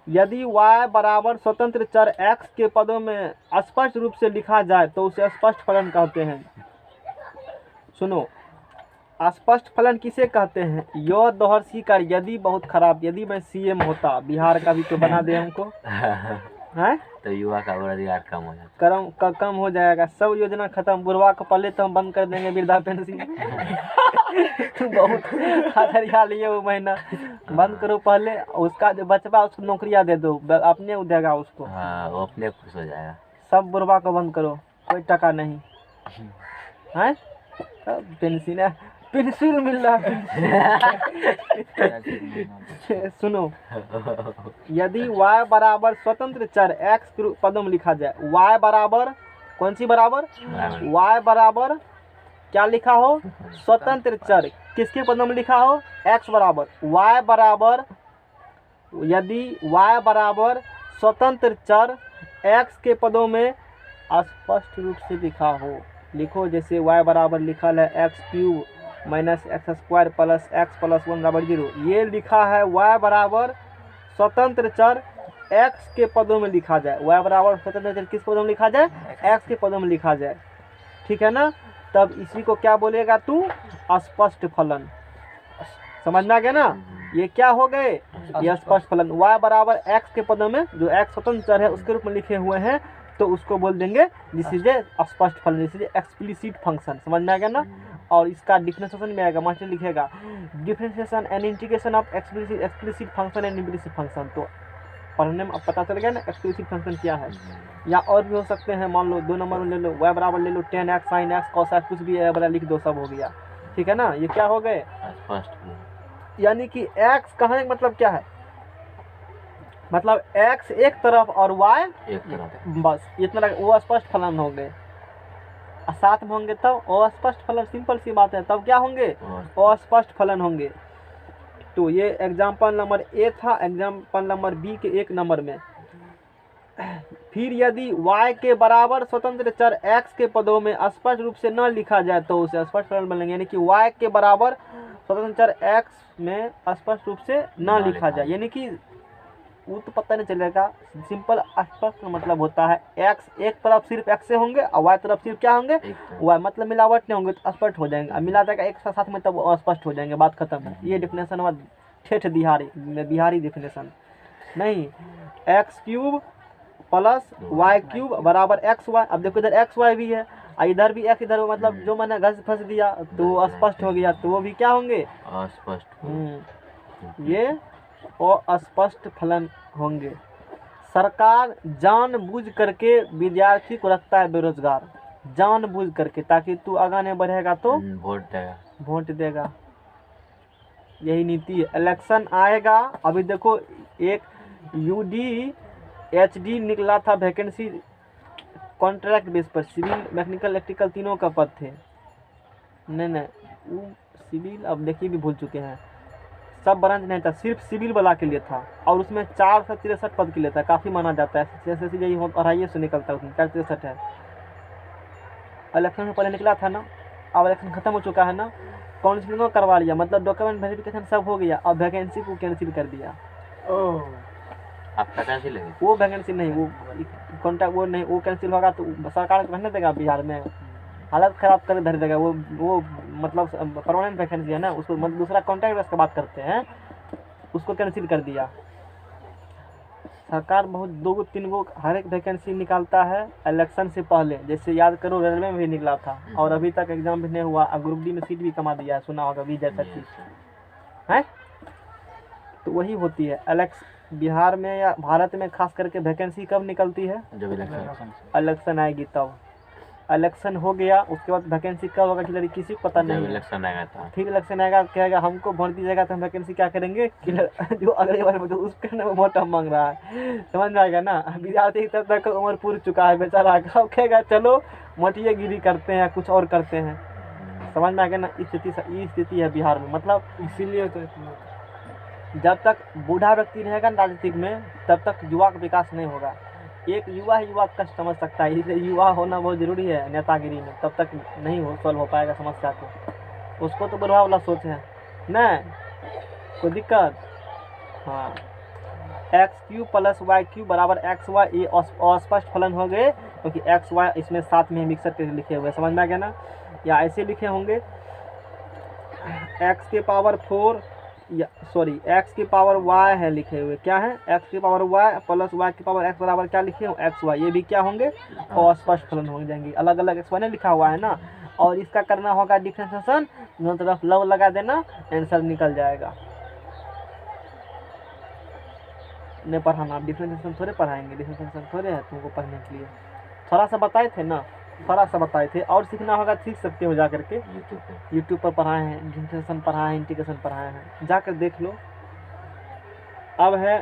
यदि y बराबर स्वतंत्र चर x के पदों में स्पष्ट रूप से लिखा जाए तो उसे स्पष्ट फलन कहते हैं। सुनो, स्पष्ट फलन किसे कहते हैं। यह दोहर सी कर, यदि बहुत खराब, यदि मैं CM होता बिहार का भी तो बना दे हमको हैं, तो युवा का रोजगार कम हो जाता, कम हो जाएगा। सब योजना खत्म, बुढ़वा को पहले तो हम बंद कर देंगे वृद्धा पेंशन बहुत हरिया लिए वो महीना बंद करो पहले, उसका जो बचवा उसको नौकरियां दे दो, अपने उदेगा उसको। हाँ, वो अपने खुश हो जाएगा। सब बुढ़वा को बंद करो, कोई टका नहीं है। पेंसिल मिल रहा है। सुनो, यदि y बराबर स्वतंत्र चर x के पदों में लिखा जाए, y बराबर कौन सी बराबर, y बराबर क्या लिखा हो, स्वतंत्र चर, किसके पदों में लिखा हो, x बराबर y बराबर, यदि y बराबर स्वतंत्र चर x के पदों में स्पष्ट रूप से लिखा हो। लिखो जैसे y बराबर लिखा है x³ minus x² plus x plus 1 बराबर 0। ये लिखा है y बराबर स्वतंत्र चर x के पदों में लिखा जाए। y बराबर स्वतंत्र चर किस पदों में लिखा जाए, x के पदों में लिखा जाए, ठीक है ना। तब इसी को क्या बोलेगा तू, अस्पष्ट फलन। समझ में आ गया ना। ये क्या हो गए, ये स्पष्ट फलन। y बराबर x के पदों में, जो x स्वतंत्र चर है उसके रूप में लिखे हुए हैं, तो उसको बोल देंगे दिस इज ए स्पष्ट फलन, दिस इज एक्सप्लिसिट फंक्शन। समझ में आ गया ना। और इसका डिफरेंशिएशन में आएगा, मास्टर लिखेगा differentiation and integration of explicit function and implicit function. तो पढ़ने में अब पता चल गया ना एक्सक्लूसिव फंक्शन क्या है। या और भी हो सकते हैं, मान लो 2 नंबर में ले लो y बराबर ले लो tan x sin x cos x, कुछ भी है बड़ा लिख दो, सब हो गया। ठीक है ना, ये क्या हो गए, स्पष्ट। यानी कि x कहने का मतलब क्या है, मतलब x एक तरफ और y एक तरफ। बस इतना, वो स्पष्ट फलन हो गए। साथ में होंगे तब अस्पष्ट फलन, सिंपल सी बात है, तब क्या होंगे, अस्पष्ट फलन होंगे। तो ये एग्जाम्पल नंबर ए था। एग्जाम्पल नंबर बी के 1 नंबर में, फिर यदि y के बराबर स्वतंत्र चर x के पदों में स्पष्ट रूप से न लिखा जाए तो उसे स्पष्ट फलन बनेंगे, यानी कि y के बराबर स्वतंत्र चर x में स्पष्ट रूप से न लिखा जाए, यानी कि वो तो पता नहीं चलेगा। सिंपल स्पष्ट मतलब होता है x एक तरफ सिर्फ x से होंगे और y तरफ सिर्फ क्या होंगे, y, मतलब मिलावट नहीं होंगे तो स्पष्ट हो जाएंगे। अब मिला देगा एक साथ में तब स्पष्ट हो जाएंगे, बात खत्म है। ये डिफिनेशन हुआ ठेठ बिहारी डिफिनेशन। नहीं, X cube plus Y cube बराबर एक्स वाई। अब देखो इधर एक्स वाई भी है और इधर भी एक्स, इधर मतलब जो मैंने घस फंस दिया तो वो स्पष्ट हो गया, तो वो भी क्या होंगे, अस्पष्ट। ये अस्पष्ट फलन होंगे। सरकार जानबूझ करके विद्यार्थी को रखता है बेरोजगार, जानबूझ करके, ताकि तू आगे नहीं बढ़ेगा तो वोट देगा, यही नीति है। इलेक्शन आएगा, अभी देखो एक यूडी एचडी निकला था वैकेंसी कॉन्ट्रैक्ट बेस पर, सिविल मैकेनिकल इलेक्ट्रिकल तीनों का पद थे। नहीं वो सिविल अब देखिए भी भूल चुके हैं, सब ब्रांच नहीं था, सिर्फ सिविल वाला के लिए था और उसमें 463 पद के लिए था, काफ़ी माना जाता है। जैसे यही 250 से निकलता है, उसमें 463 है। इलेक्शन से पहले निकला था ना, अब इलेक्शन खत्म हो चुका है ना, काउंसिलिंग करवा लिया, मतलब डॉक्यूमेंट वेरिफिकेशन सब हो गया, अब वैकेंसी को कैंसिल कर दिया। आपका कैंसिल है? वो वैकेंसी नहीं, वो कॉन्ट्रैक्ट वो नहीं, वो कैंसिल होगा तो सरकार को रहने देगा, बिहार में हालत ख़राब कर धर देगा। वो मतलब परमानेंट वैकेंसी है ना, उसको मतलब दूसरा कॉन्ट्रैक्ट बेस की बात करते हैं, उसको कैंसिल कर दिया। सरकार बहुत 2-3 गो हर एक वैकेंसी निकालता है इलेक्शन से पहले, जैसे याद करो रेलवे में भी निकला था और अभी तक एग्जाम भी नहीं हुआ, अब ग्रुप डी में सीट भी कमा दिया है, सुना होगा 20-25 है। तो वही होती है बिहार में या भारत में खास करके वैकेंसी कब निकलती है, जब इलेक्शन आएगी तब। इलेक्शन हो गया उसके बाद वैकेंसी कब होगा किसी को पता नहीं। इलेक्शन आएगा था, फिर इलेक्शन आएगा, कहेगा हमको वोट दीजिएगा तो हम वैकेंसी क्या करेंगे, जो अगले बार में तो उसके वोट हम मांग रहा है, समझ में आएगा ना। विद्यार्थी तब तक उम्र पूर चुका है बेचारा, अब कहेगा चलो मोटिए गिरी करते हैं, कुछ और करते हैं, समझ में आएगा ना। स्थिति है बिहार में, मतलब इसीलिए तो जब तक बूढ़ा व्यक्ति रहेगा ना राजनीतिक में, तब तक युवा का विकास नहीं होगा। एक युवा ही युवा कष्ट समझ सकता है, इसलिए युवा होना बहुत ज़रूरी है नेतागिरी में, तब तक नहीं सॉल्व हो पाएगा समस्या को। उसको तो बुढ़वा वाला सोच है न, कोई दिक्कत। हाँ, X Q plus Y Q बराबर एक्स वाई, ये अस्पष्ट फलन हो गए क्योंकि एक्स वाई इसमें साथ में मिक्सर के लिखे हुए, समझ में आ गया ना। या ऐसे लिखे होंगे एक्स के पावर 4 या सॉरी एक्स की पावर वाई है लिखे हुए, क्या है, एक्स की पावर वाई प्लस वाई की पावर एक्स बराबर क्या लिखे हो, एक्स वाई। ये भी क्या होंगे, और स्पष्ट फलन हो जाएंगे। अलग अलग एक्स वाई नहीं लिखा हुआ है ना, और इसका करना होगा डिफरेंशिएशन, दोनों तरफ लव लगा देना, आंसर निकल जाएगा। नहीं पढ़ाना, डिफरेंशिएशन थोड़े पढ़ाएंगे, डिफरेंशिएशन थोड़े है तुमको पढ़ने के लिए, थोड़ा सा बताए थे ना, थोड़ा सा बताए थे। और सीखना होगा सीख सकते हो जा करके, यूट्यूब पर पढ़ाए हैं, डिफरेंशिएशन पढ़ाए हैं, इंटीग्रेशन पढ़ाए हैं, जाकर देख लो। अब है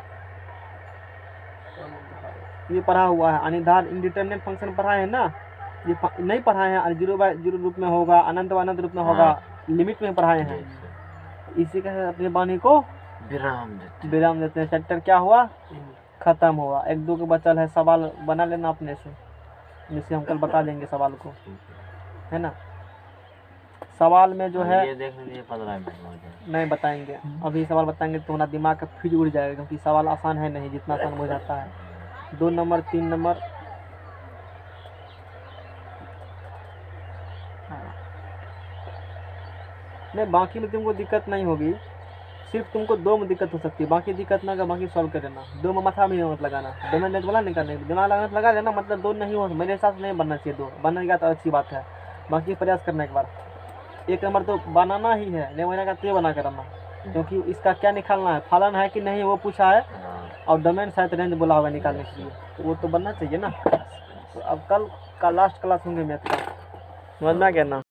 ये पढ़ा हुआ है अनिर्धार इंडिटरमिनेट फंक्शन पढ़ाए हैं ना, ये नहीं पढ़ाए हैं, 0/0 रूप में होगा, अनंत व अनंत रूप में होगा, लिमिट में पढ़ाए हैं। इसी के अपनी वाणी को विराम देते हैं। चैप्टर क्या हुआ, खत्म हुआ। 1-2 के बचल है, सवाल बना लेना अपने से, जिससे हम कल बता देंगे सवाल को, है ना। सवाल में जो है ये देख लीजिए 15 मिनट नहीं बताएंगे, अभी सवाल बताएंगे तो हमारा दिमाग का फ्यूज उड़ जाएगा, क्योंकि सवाल आसान है नहीं जितना आसान हो जाता है। 2 नंबर 3 नंबर नहीं, बाकी में तुमको दिक्कत नहीं होगी, सिर्फ तुमको 2 में दिक्कत हो सकती है, बाकी दिक्कत ना होगा, बाकी सॉल्व कर लेना। 2 में माथा भी मत लगाना, 2 में नेट वाला नहीं करना, दिमाग लगाना लगा लेना, मतलब 2 नहीं हो, मेरे हिसाब से नहीं बनना चाहिए, 2 बनेगा तो अच्छी बात है, बाकी प्रयास करना एक बार। 1 नंबर तो बनाना ही है, नहीं बनेगा तो ये बना कर आना, क्योंकि इसका क्या निकालना है, फलन है कि नहीं वो पूछा है, और डोमेन शायद रेंज बोला होगा निकालने के लिए, तो वो तो बनना चाहिए ना। तो अब कल का लास्ट क्लास होंगे मैथ का, समझ में आ गया ना।